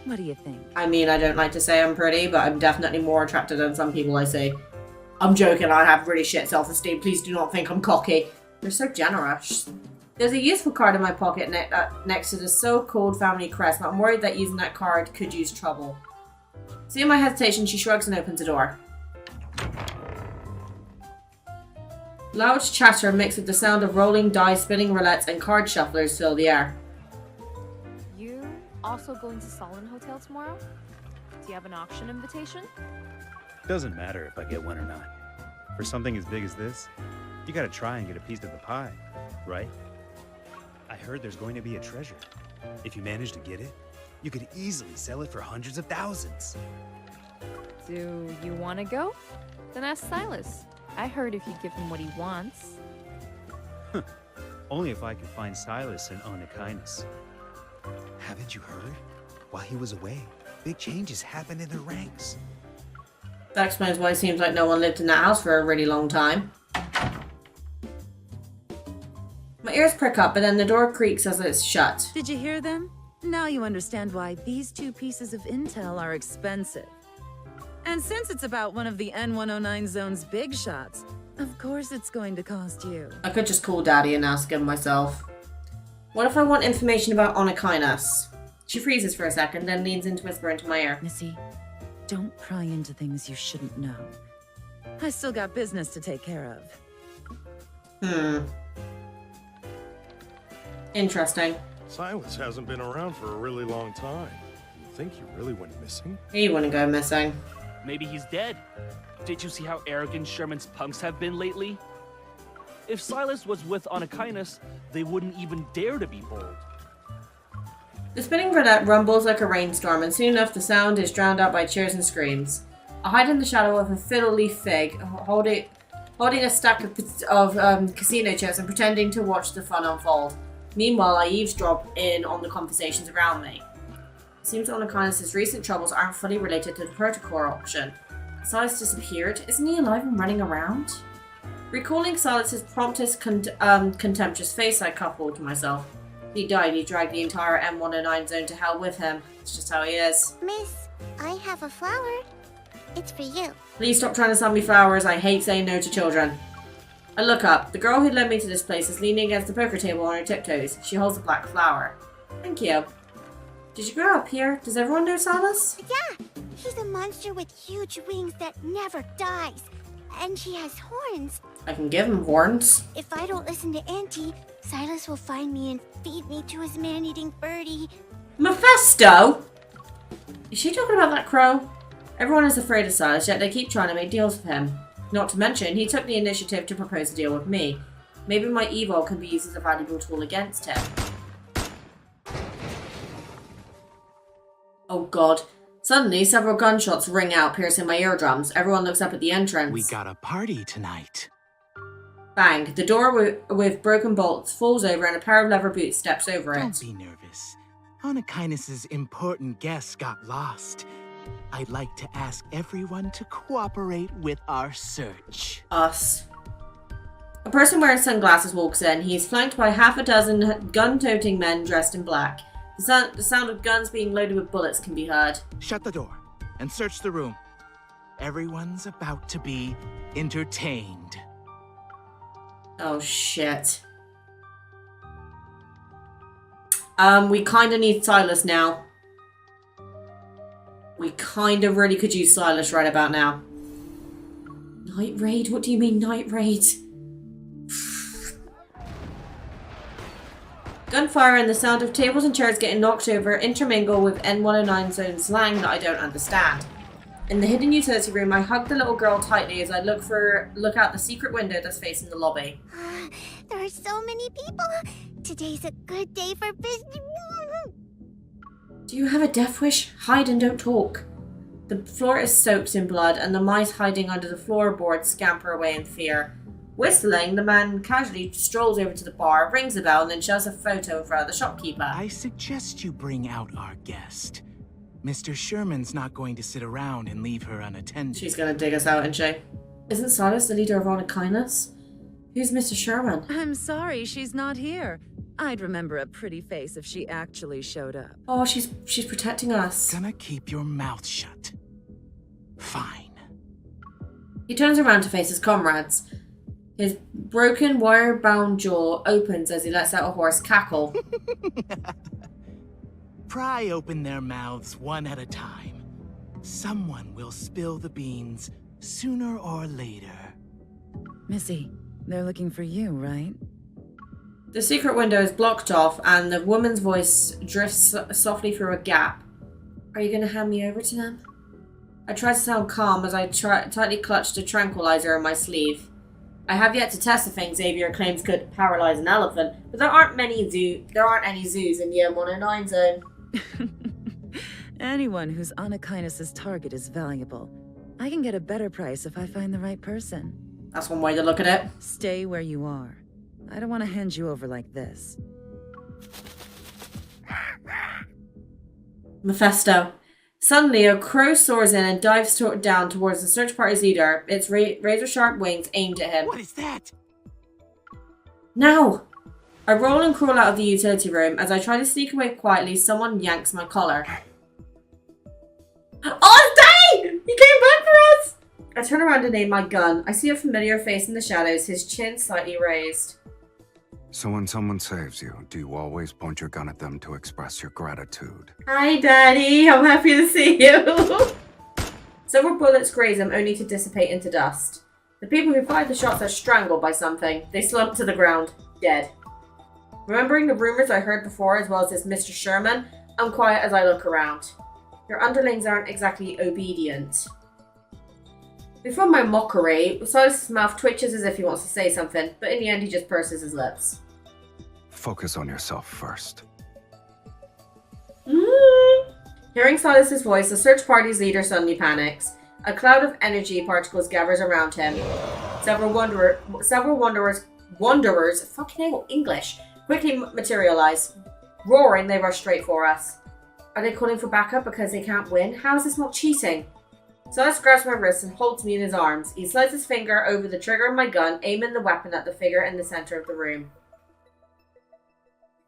What do you think? I mean, I don't like to say I'm pretty, but I'm definitely more attractive than some people I see. I'm joking, I have really shit self-esteem. Please do not think I'm cocky. You're so generous. There's a useful card in my pocket next to the so-called family crest, but I'm worried that using that card could use trouble. Seeing my hesitation, she shrugs and opens the door. Loud chatter mixed with the sound of rolling dice, spinning roulettes, and card shufflers fill the air. You also going to Solon Hotel tomorrow? Do you have an auction invitation? Doesn't matter if I get one or not. For something as big as this, you gotta try and get a piece of the pie, right? I heard there's going to be a treasure. If you manage to get it, you could easily sell it for hundreds of thousands. Do you want to go? Then ask Sylus. I heard if you give him what he wants. Only if I could find Sylus and Honkai. Haven't you heard? While he was away, big changes happened in their ranks. That explains why it seems like no one lived in that house for a really long time. My ears prick up, but then the door creaks as it's shut. Did you hear them? Now you understand why these 2 pieces of intel are expensive. And since it's about one of the N109 zone's big shots, of course it's going to cost you. I could just call Daddy and ask him myself. What if I want information about Honkai? She freezes for a second, then leans in to whisper into my ear. Missy, don't pry into things you shouldn't know. I still got business to take care of. Interesting. Sylus hasn't been around for a really long time. You think he really went missing? He wouldn't go missing. Maybe he's dead. Did you see how arrogant Sherman's punks have been lately? If Sylus was with Honkai, they wouldn't even dare to be bold. The spinning roulette rumbles like a rainstorm, and soon enough the sound is drowned out by cheers and screams. I hide in the shadow of a fiddle leaf fig, holding a stack of casino chips and pretending to watch the fun unfold. Meanwhile, I eavesdrop in on the conversations around me. It seems Honkai recent troubles aren't fully related to the Protocore auction. Sylus disappeared? Isn't he alive and running around? Recalling Sylus's promptest contemptuous face, I coupled to myself. If he died, he dragged the entire M109 zone to hell with him. It's just how he is. Miss, I have a flower. It's for you. Please stop trying to sell me flowers. I hate saying no to children. I look up. The girl who led me to this place is leaning against the poker table on her tiptoes. She holds a black flower. Thank you. Did you grow up here? Does everyone know Sylus? Yeah, he's a monster with huge wings that never dies. And she has horns. I can give him horns. If I don't listen to Auntie, Sylus will find me and feed me to his man-eating birdie. Mephisto? Is she talking about that crow? Everyone is afraid of Sylus, yet they keep trying to make deals with him. Not to mention, he took the initiative to propose a deal with me. Maybe my evil can be used as a valuable tool against him. Oh god. Suddenly, several gunshots ring out, piercing my eardrums. Everyone looks up at the entrance. We got a party tonight. Bang. The door with broken bolts falls over and a pair of leather boots steps over it. Don't be nervous. Honkai important guest got lost. I'd like to ask everyone to cooperate with our search. Us. A person wearing sunglasses walks in. He is flanked by half a dozen gun-toting men dressed in black. The sound of guns being loaded with bullets can be heard. Shut the door and search the room. Everyone's about to be entertained. Oh shit. We kinda need Sylus now. We kinda really could use Sylus right about now. Night raid? What do you mean night raid? Gunfire and the sound of tables and chairs getting knocked over intermingle with N109 zone slang that I don't understand. In the hidden utility room, I hug the little girl tightly as I look out the secret window that's facing the lobby. There are so many people. Today's a good day for business. Do you have a death wish? Hide and don't talk. The floor is soaked in blood, and the mice hiding under the floorboards scamper away in fear. Whistling, the man casually strolls over to the bar, rings the bell, and then shoves a photo in front of the shopkeeper. I suggest you bring out our guest. Mr. Sherman's not going to sit around and leave her unattended. She's gonna dig us out, isn't she? Isn't Sylus the leader of Honkai? Who's Mr. Sherman? I'm sorry she's not here. I'd remember a pretty face if she actually showed up. Oh, she's protecting us. Gonna keep your mouth shut. Fine. He turns around to face his comrades. His broken, wire-bound jaw opens as he lets out a hoarse cackle. Pry open their mouths one at a time. Someone will spill the beans sooner or later. Missy, they're looking for you, right? The secret window is blocked off, and the woman's voice drifts softly through a gap. Are you going to hand me over to them? I try to sound calm as I tightly clutch the tranquilizer in my sleeve. I have yet to test the thing Xavier claims could paralyze an elephant, but there aren't any zoos in the M109 zone. Anyone who's Anakinus' target is valuable. I can get a better price if I find the right person. That's one way to look at it. Stay where you are. I don't want to hand you over like this. Mephisto. Suddenly, a crow soars in and dives down towards the search party's leader, its razor-sharp wings aimed at him. What is that? Now! I roll and crawl out of the utility room. As I try to sneak away quietly, someone yanks my collar. Oh, it's Daddy! He came back for us! I turn around and aim my gun. I see a familiar face in the shadows, his chin slightly raised. So when someone saves you, do you always point your gun at them to express your gratitude? Hi, Daddy. I'm happy to see you. Several bullets graze him, only to dissipate into dust. The people who fired the shots are strangled by something. They slump to the ground, dead. Remembering the rumors I heard before, as well as this Mr. Sherman, I'm quiet as I look around. Your underlings aren't exactly obedient. Before my mockery, Sylus' mouth twitches as if he wants to say something, but in the end he just purses his lips. Focus on yourself first. Hearing Sylus' voice, the search party's leader suddenly panics. A cloud of energy particles gathers around him. Several wanderers, fucking hell, English, quickly materialize. Roaring, they rush straight for us. Are they calling for backup because they can't win? How is this not cheating? Sylus grabs my wrist and holds me in his arms. He slides his finger over the trigger of my gun, aiming the weapon at the figure in the center of the room.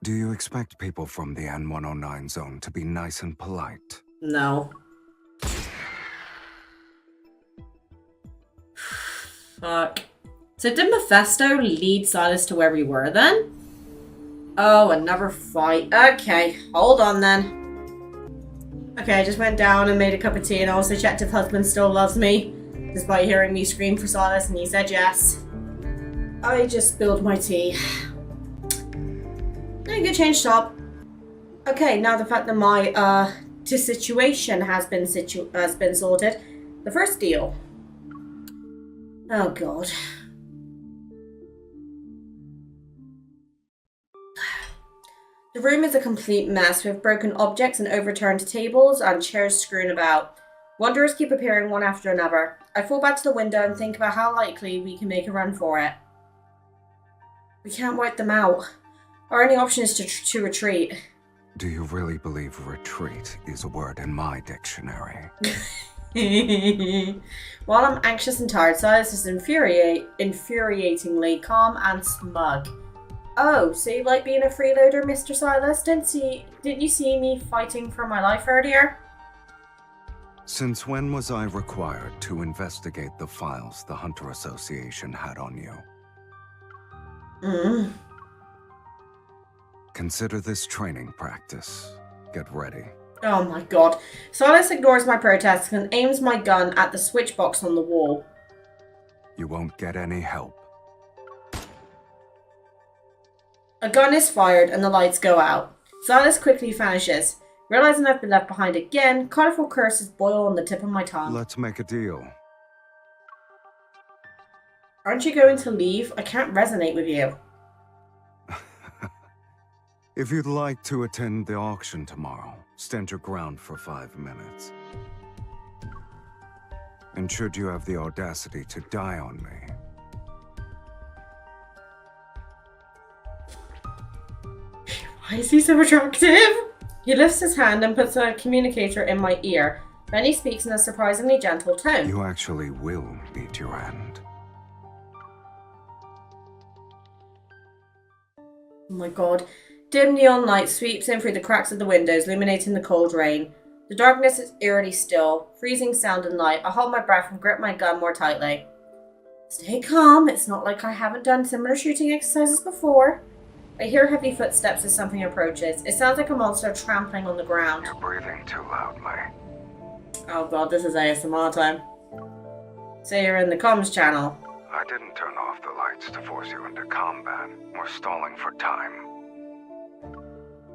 Do you expect people from the N109 zone to be nice and polite? No. Fuck. So did Mephisto lead Sylus to where we were then? Oh, another fight. Okay, hold on then. Okay, I just went down and made a cup of tea and also checked if husband still loves me, despite hearing me scream for Sylus, and he said yes. I just spilled my tea. Good change top. Okay, now the fact that my situation has been sorted. The first deal. Oh god. The room is a complete mess with broken objects and overturned tables and chairs strewn about. Wanderers keep appearing one after another. I fall back to the window and think about how likely we can make a run for it. We can't wipe them out. Our only option is to retreat. Do you really believe retreat is a word in my dictionary? While I'm anxious and tired, Sylus is infuriatingly calm and smug. Oh, so you like being a freeloader, Mr. Sylus? Didn't you see me fighting for my life earlier? Since when was I required to investigate the files the Hunter Association had on you? Consider this training practice. Get ready. Oh my god. Sylus ignores my protests and aims my gun at the switch box on the wall. You won't get any help. A gun is fired and the lights go out. Sylus quickly vanishes. Realizing I've been left behind again, colorful curses boil on the tip of my tongue. Let's make a deal. Aren't you going to leave? I can't resonate with you. If you'd like to attend the auction tomorrow, stand your ground for 5 minutes. And should you have the audacity to die on me... Why is he so attractive? He lifts his hand and puts a communicator in my ear. Then he speaks in a surprisingly gentle tone. You actually will meet your end. Oh my god. Dim neon light sweeps in through the cracks of the windows, illuminating the cold rain. The darkness is eerily still, freezing sound and light. I hold my breath and grip my gun more tightly. Stay calm, it's not like I haven't done similar shooting exercises before. I hear heavy footsteps as something approaches. It sounds like a monster trampling on the ground. You're breathing too loudly. Oh god, this is ASMR time. So you're in the comms channel. I didn't turn off the lights to force you into combat. We're stalling for time.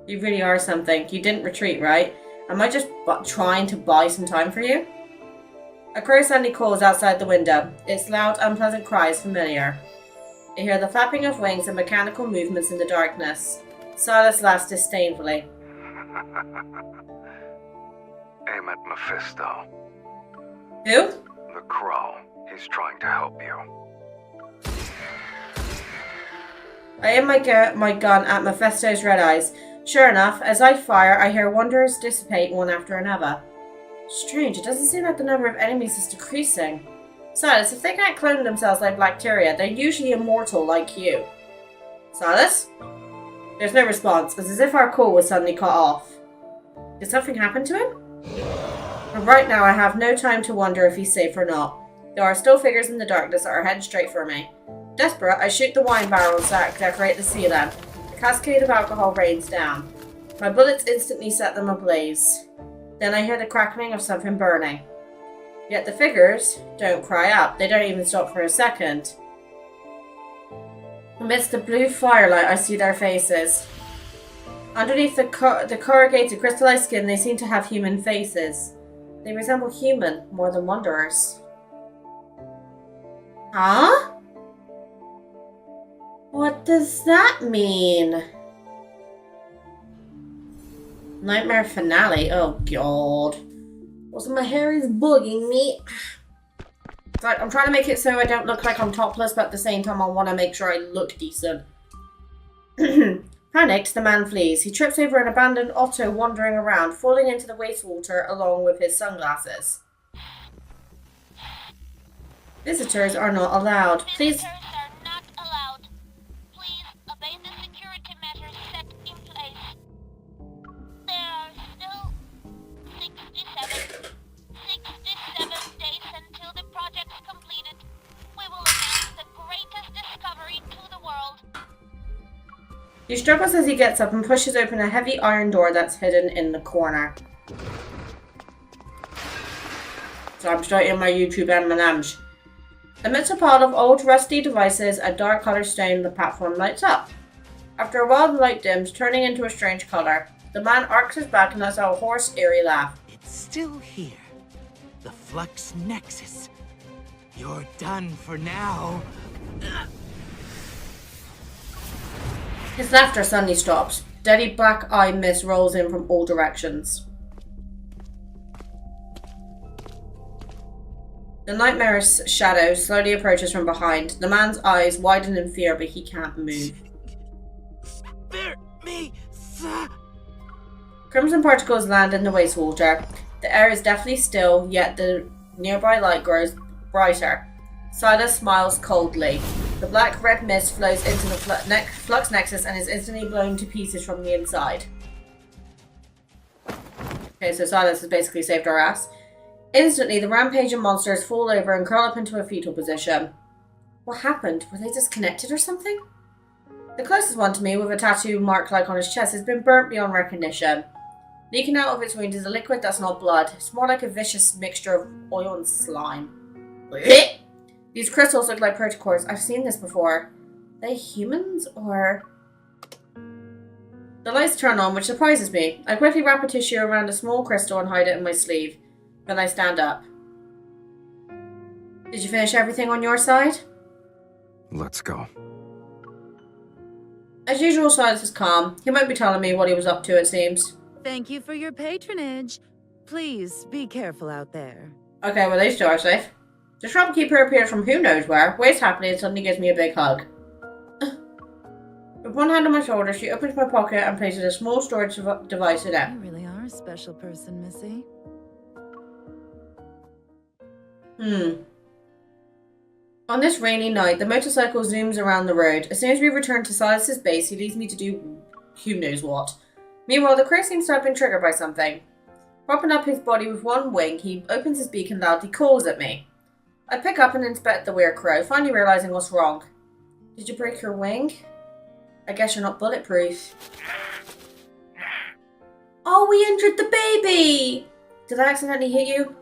You really are something. You didn't retreat, right? Am I just trying to buy some time for you? A crow suddenly calls outside the window. Its loud, unpleasant cry is familiar. I hear the flapping of wings and mechanical movements in the darkness. Sylus laughs disdainfully. Aim at Mephisto. Who? The crow. He's trying to help you. I aim my gun at Mephisto's red eyes. Sure enough, as I fire, I hear wonders dissipate one after another. Strange, it doesn't seem like the number of enemies is decreasing. Sylus, if they can't clone themselves like bacteria, they're usually immortal like you. Sylus? There's no response. It's as if our call was suddenly cut off. Did something happen to him? But right now I have no time to wonder if he's safe or not. There are still figures in the darkness that are heading straight for me. Desperate, I shoot the wine barrels that decorate the ceiling. A cascade of alcohol rains down. My bullets instantly set them ablaze. Then I hear the crackling of something burning. Yet the figures don't cry out. They don't even stop for a second. Amidst the blue firelight, I see their faces. Underneath the corrugated crystallized skin, they seem to have human faces. They resemble human more than wanderers. Huh? What does that mean? Nightmare finale? Oh god. Also, my hair is bugging me. It's like, I'm trying to make it so I don't look like I'm topless, but at the same time I want to make sure I look decent. Panicked, the man flees. He trips over an abandoned auto wandering around, falling into the wastewater along with his sunglasses. Visitors are not allowed. Please. Visitors are not allowed. Please obey the security measures set in place. There are still 67 days until the project's completed. We will announce the greatest discovery to the world. He struggles as he gets up and pushes open a heavy iron door that's hidden in the corner. So I'm starting my YouTube M&Ms. Amidst a pile of old, rusty devices, a dark colored stone on the platform lights up. After a while, the light dims, turning into a strange color. The man arcs his back and lets out a hoarse, eerie laugh. It's still here. The Flux Nexus. You're done for now. His laughter suddenly stops. Deadly black eye mist rolls in from all directions. The nightmare's shadow slowly approaches from behind. The man's eyes widen in fear, but he can't move. Spare me, sir. Crimson particles land in the wastewater. The air is deathly still, yet the nearby light grows brighter. Sylus smiles coldly. The black-red mist flows into the Flux Nexus and is instantly blown to pieces from the inside. Okay, so Sylus has basically saved our ass. Instantly, the rampaging monsters fall over and curl up into a fetal position. What happened? Were they disconnected or something? The closest one to me, with a tattoo mark like on his chest, has been burnt beyond recognition. Leaking out of its wound is a liquid that's not blood. It's more like a vicious mixture of oil and slime. These crystals look like protocores. I've seen this before. Are they humans or... The lights turn on, which surprises me. I quickly wrap a tissue around a small crystal and hide it in my sleeve. Then I stand up. Did you finish everything on your side? Let's go. As usual, Sylus is calm. He won't be telling me what he was up to, it seems. Thank you for your patronage. Please be careful out there. Okay, well, these two are safe. The shopkeeper appears from who knows where, waves happily, and suddenly gives me a big hug. With one hand on my shoulder, she opens my pocket and places a small storage device in it. You really are a special person, Missy. On this rainy night, the motorcycle zooms around the road. As soon as we return to Silas's base, he leads me to do who knows what. Meanwhile, the crow seems to have been triggered by something. Propping up his body with one wing, he opens his beak and loudly calls at me. I pick up and inspect the weird crow, finally realizing what's wrong. Did you break your wing? I guess you're not bulletproof. Oh, we injured the baby! Did I accidentally hit you?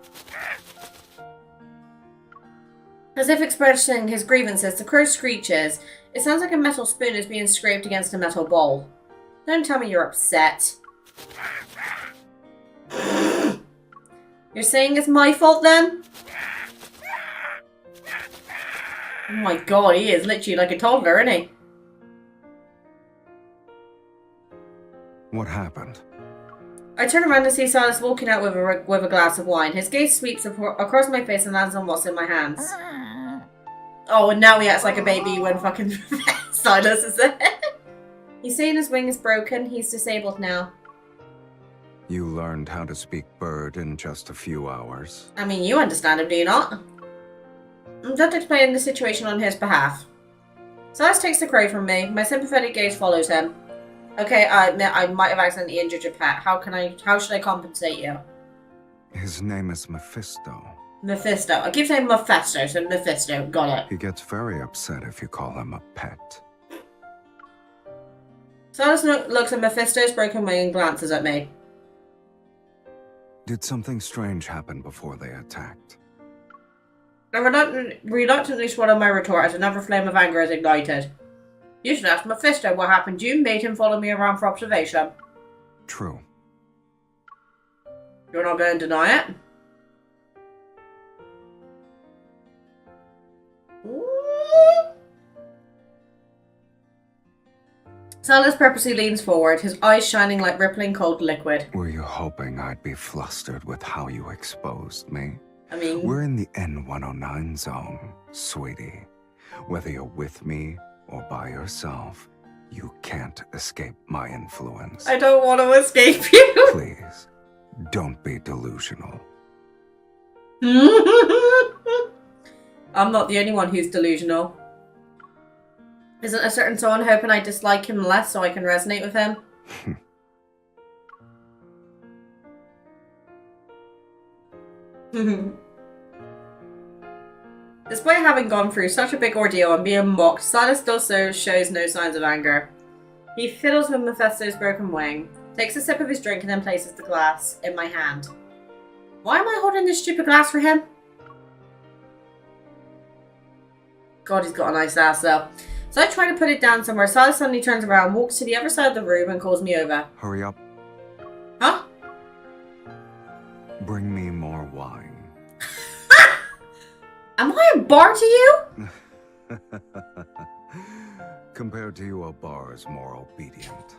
As if expressing his grievances, the crow screeches. It sounds like a metal spoon is being scraped against a metal bowl. Don't tell me you're upset. You're saying it's my fault then? Oh my god, he is literally like a toddler, isn't he? What happened? I turn around and see Sylus walking out with a glass of wine. His gaze sweeps across my face and lands on what's in my hands. Oh, and now he acts like a baby when fucking Sylus is there. He's saying his wing is broken. He's disabled now. You learned how to speak bird in just a few hours. I mean, you understand him, do you not? I'm just explaining the situation on his behalf. Sylus takes the crow from me. My sympathetic gaze follows him. Okay, I admit I might have accidentally injured your pet. How should I compensate you? His name is Mephisto. Mephisto. I keep saying Mephisto, so Mephisto. Got it. He gets very upset if you call him a pet. Sylus looks at Mephisto's broken wing and glances at me. Did something strange happen before they attacked? I reluctantly swallow my retort as another flame of anger is ignited. You should ask Mephisto what happened. You made him follow me around for observation. True. You're not going to deny it? Sylus purposely leans forward, his eyes shining like rippling cold liquid. Were you hoping I'd be flustered with how you exposed me? I mean... We're in the N109 zone, sweetie. Whether you're with me or by yourself, you can't escape my influence. I don't want to escape you. Please, don't be delusional. I'm not the only one who's delusional. Isn't a certain someone hoping I dislike him less so I can resonate with him? Despite having gone through such a big ordeal and being mocked, Sylus still shows no signs of anger. He fiddles with Mephisto's broken wing, takes a sip of his drink and then places the glass in my hand. Why am I holding this stupid glass for him? God, he's got a nice ass though. So I try to put it down somewhere. Sylus suddenly turns around, walks to the other side of the room and calls me over. Hurry up. Huh? Bring me more wine. Am I a bar to you? Compared to you, a bar is more obedient.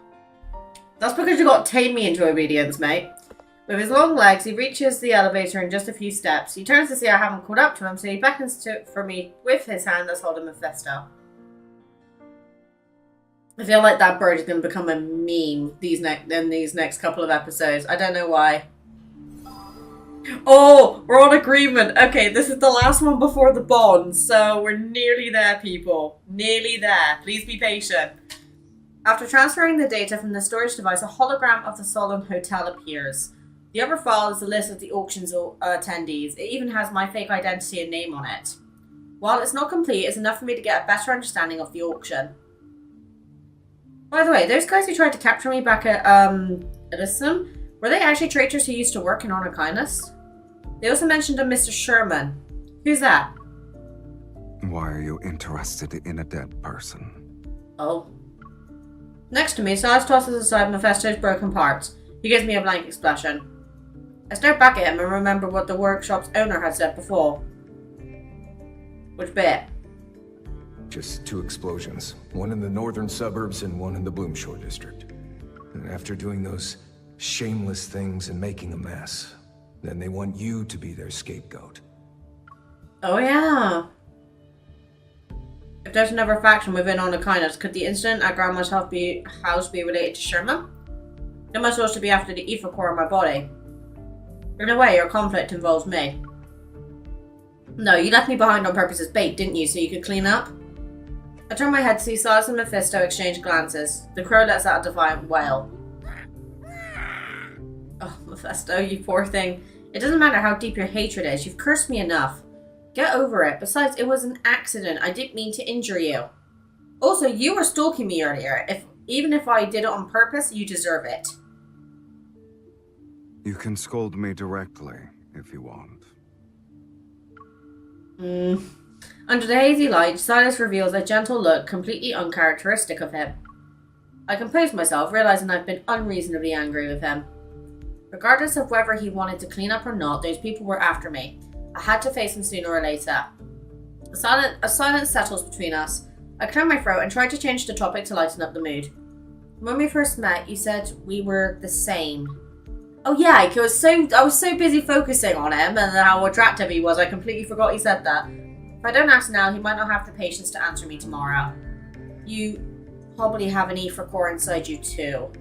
That's because you got to tame me into obedience, mate. With his long legs, he reaches the elevator in just a few steps. He turns to see I haven't caught up to him, so he beckons for me with his hand that's holding Mephisto. I feel like that bird is going to become a meme in these next couple of episodes. I don't know why. Oh, we're on agreement. Okay, this is the last one before the bond, so we're nearly there, people. Nearly there. Please be patient. After transferring the data from the storage device, a hologram of the Solon Hotel appears. The other file is a list of the auction's attendees. It even has my fake identity and name on it. While it's not complete, it's enough for me to get a better understanding of the auction. By the way, those guys who tried to capture me back at Elysium, were they actually traitors who used to work in Honor Kindness? They also mentioned a Mr. Sherman. Who's that? Why are you interested in a dead person? Oh. Next to me, Sylus tosses aside Mephisto's broken parts. He gives me a blank expression. I stare back at him and remember what the workshop's owner had said before. Which bit? Just 2 explosions. One in the northern suburbs and one in the Bloomshore district. And after doing those shameless things and making a mess, then they want you to be their scapegoat. Oh yeah. If there's another faction within Honor Kindness, could the incident at Grandma's house be related to Sherman? They must also be after the ether core in my body. In a way, your conflict involves me. No, you left me behind on purpose as bait, didn't you, so you could clean up? I turn my head to see Sylus and Mephisto exchange glances. The crow lets out a defiant wail. Oh, Mephisto, you poor thing. It doesn't matter how deep your hatred is, you've cursed me enough. Get over it. Besides, it was an accident. I didn't mean to injure you. Also, you were stalking me earlier. Even if I did it on purpose, you deserve it. You can scold me directly, if you want. Under the hazy light, Sylus reveals a gentle look completely uncharacteristic of him. I compose myself, realizing I've been unreasonably angry with him. Regardless of whether he wanted to clean up or not, those people were after me. I had to face them sooner or later. A silence settles between us. I cleared my throat and tried to change the topic to lighten up the mood. When we first met, you said we were the same. Oh yeah, I was so busy focusing on him and how attractive he was, I completely forgot he said that. If I don't ask now, he might not have the patience to answer me tomorrow. You probably have an Aether core inside you too.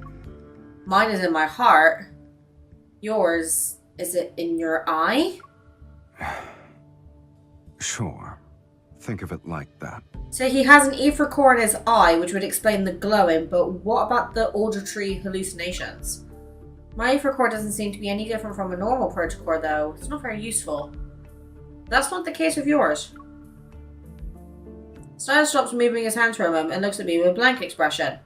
Mine is in my heart. Yours, is it in your eye? Sure. Think of it like that. So he has an Aether core in his eye, which would explain the glowing, but what about the auditory hallucinations? My Aether core doesn't seem to be any different from a normal protocore, though. It's not very useful. That's not the case with yours. Sylus stops moving his hands for a moment and looks at me with a blank expression.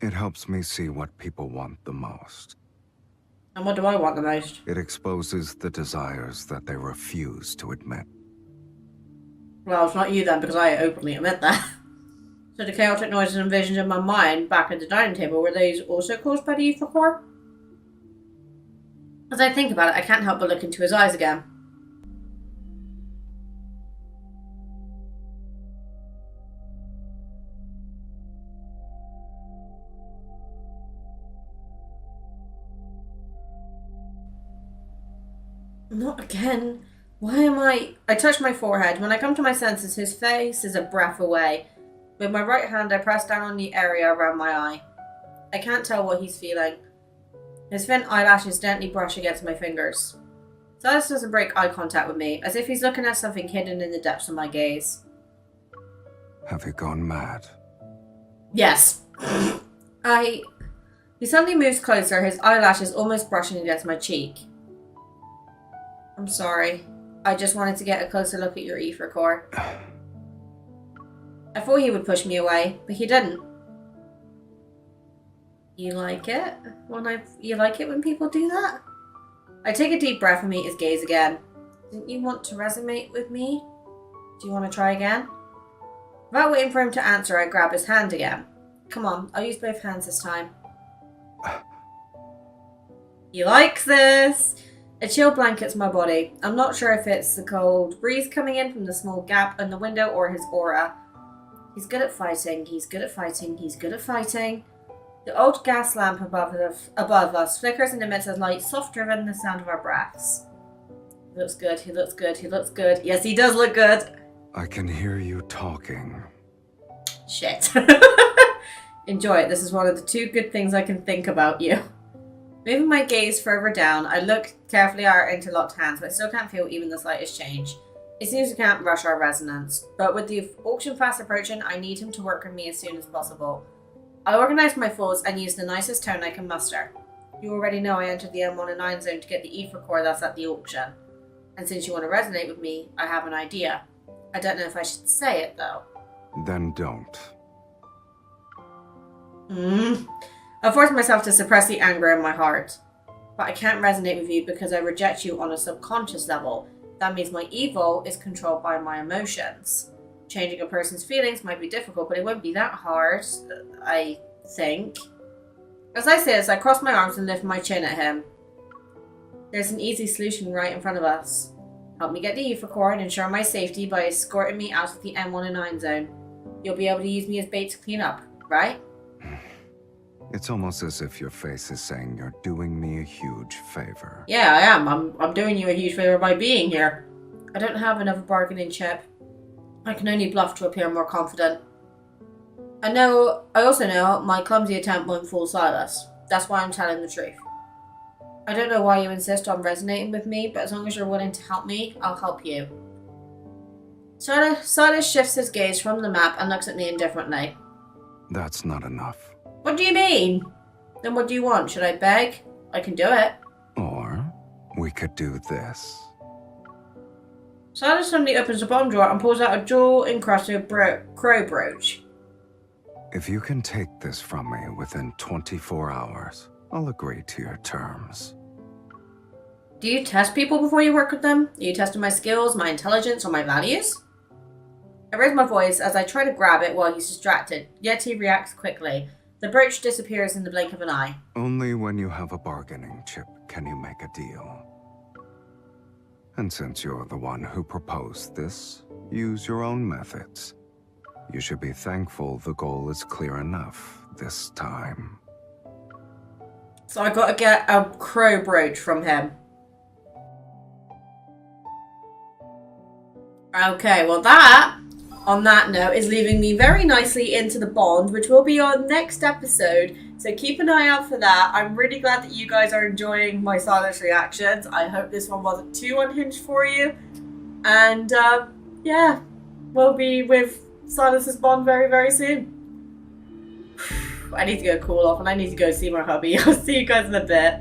It helps me see what people want the most. And what do I want the most? It exposes the desires that they refuse to admit. Well, it's not you then, because I openly admit that. So the chaotic noises and visions in my mind back at the dining table, were these also caused by the Aether core? As I think about it, I can't help but look into his eyes again. Not again. Why am I touch my forehead. When I come to my senses, his face is a breath away. With my right hand, I press down on the area around my eye. I can't tell what he's feeling. His thin eyelashes gently brush against my fingers. Sylus doesn't break eye contact with me, as if he's looking at something hidden in the depths of my gaze. Have you gone mad? Yes. He suddenly moves closer, his eyelashes almost brushing against my cheek. I'm sorry. I just wanted to get a closer look at your Aether core. I thought he would push me away, but he didn't. You like it? You like it when people do that? I take a deep breath and meet his gaze again. Didn't you want to resonate with me? Do you want to try again? Without waiting for him to answer, I grab his hand again. Come on, I'll use both hands this time. He likes this! A chill blankets my body. I'm not sure if it's the cold breeze coming in from the small gap in the window or his aura. He's good at fighting, he's good at fighting, he's good at fighting. The old gas lamp above us flickers and emits a light softer than the sound of our breaths. He looks good, he looks good, he looks good. Yes, he does look good. I can hear you talking. Shit. Enjoy it. This is one of the two good things I can think about you. Moving my gaze further down, I look carefully at our interlocked hands, but I still can't feel even the slightest change. It seems we can't rush our resonance, but with the auction fast approaching, I need him to work with me as soon as possible. I organize my thoughts and use the nicest tone I can muster. You already know I entered the M109 zone to get the Aether core that's at the auction. And since you want to resonate with me, I have an idea. I don't know if I should say it, though. Then don't. I force myself to suppress the anger in my heart. But I can't resonate with you because I reject you on a subconscious level. That means my ego is controlled by my emotions. Changing a person's feelings might be difficult, but it won't be that hard, I think. As I say this, I cross my arms and lift my chin at him. There's an easy solution right in front of us. Help me get the Aether core and ensure my safety by escorting me out of the M109 zone. You'll be able to use me as bait to clean up, right? It's almost as if your face is saying you're doing me a huge favor. Yeah, I am. I'm doing you a huge favor by being here. I don't have another bargaining chip. I can only bluff to appear more confident. I also know my clumsy attempt won't fool Sylus. That's why I'm telling the truth. I don't know why you insist on resonating with me, but as long as you're willing to help me, I'll help you. Sylus shifts his gaze from the map and looks at me indifferently. That's not enough. What do you mean? Then what do you want? Should I beg? I can do it. Or we could do this. Sylus suddenly opens the bottom drawer and pulls out a jewel-encrusted crow brooch. If you can take this from me within 24 hours, I'll agree to your terms. Do you test people before you work with them? Are you testing my skills, my intelligence, or my values? I raise my voice as I try to grab it while he's distracted, yet he reacts quickly. The brooch disappears in the blink of an eye. Only when you have a bargaining chip can you make a deal. And since you're the one who proposed this, use your own methods. You should be thankful the goal is clear enough this time. So I gotta get a crow brooch from him. Okay, well that, on that note, is leaving me very nicely into the bond, which will be on next episode. So keep an eye out for that. I'm really glad that you guys are enjoying my Sylus reactions. I hope this one wasn't too unhinged for you. And yeah, we'll be with Sylus's bond very, very soon. I need to go cool off and I need to go see my hubby. I'll see you guys in a bit.